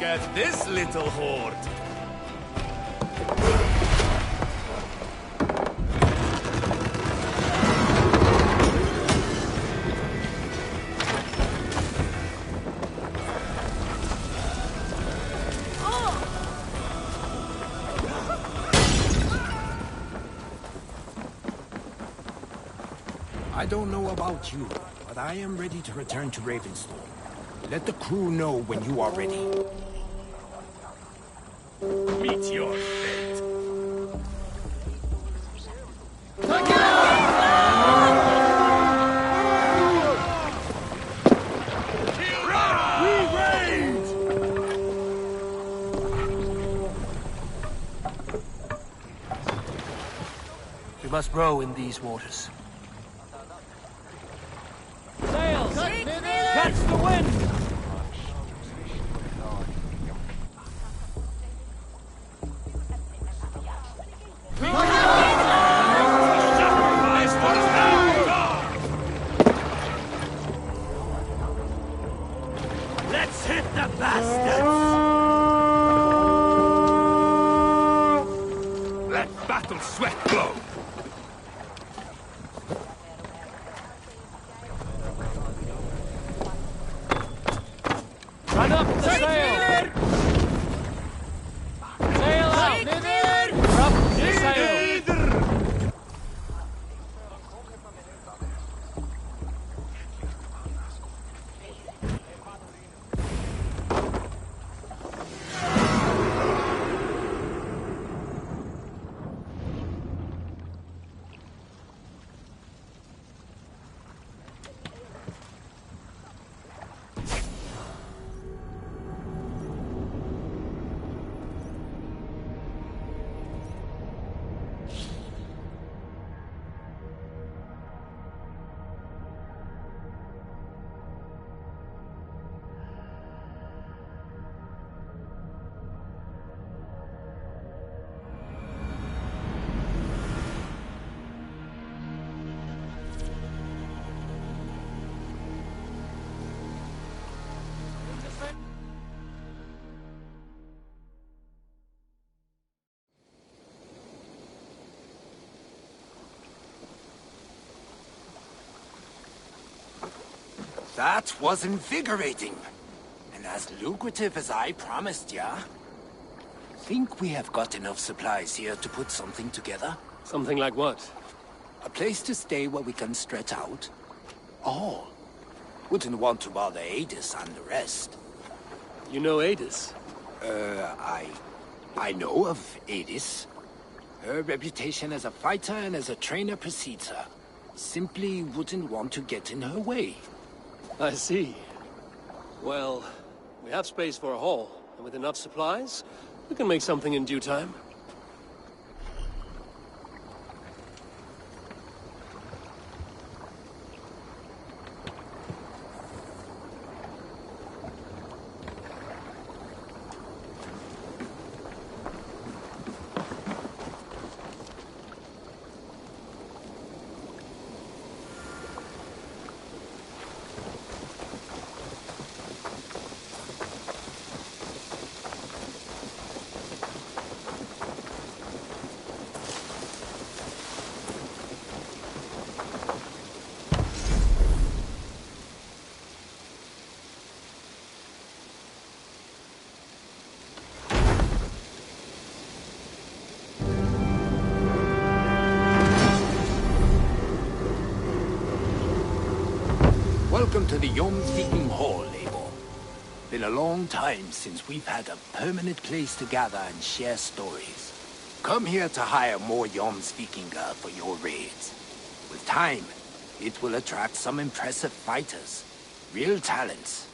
at this little horde. I don't know about you, but I am ready to return to Ravenstone. Let the crew know when you are ready. Meet your fate. We must row in these waters. Sails! Catch the wind! Let's hit the bastards! Let battle sweat glow! Run up the sail! Sail out! Up the sail! That was invigorating. And as lucrative as I promised ya. Think we have got enough supplies here to put something together? Something like what? A place to stay where we can stretch out. All. Wouldn't want to bother Adis and the rest. You know Adis? I know of Adis. Her reputation as a fighter and as a trainer precedes her. Simply wouldn't want to get in her way. I see. Well, we have space for a haul, and with enough supplies, we can make something in due time. Welcome to the Viking Hall, Eivor. Been a long time since we've had a permanent place to gather and share stories. Come here to hire more Vikinga for your raids. With time, it will attract some impressive fighters. Real talents.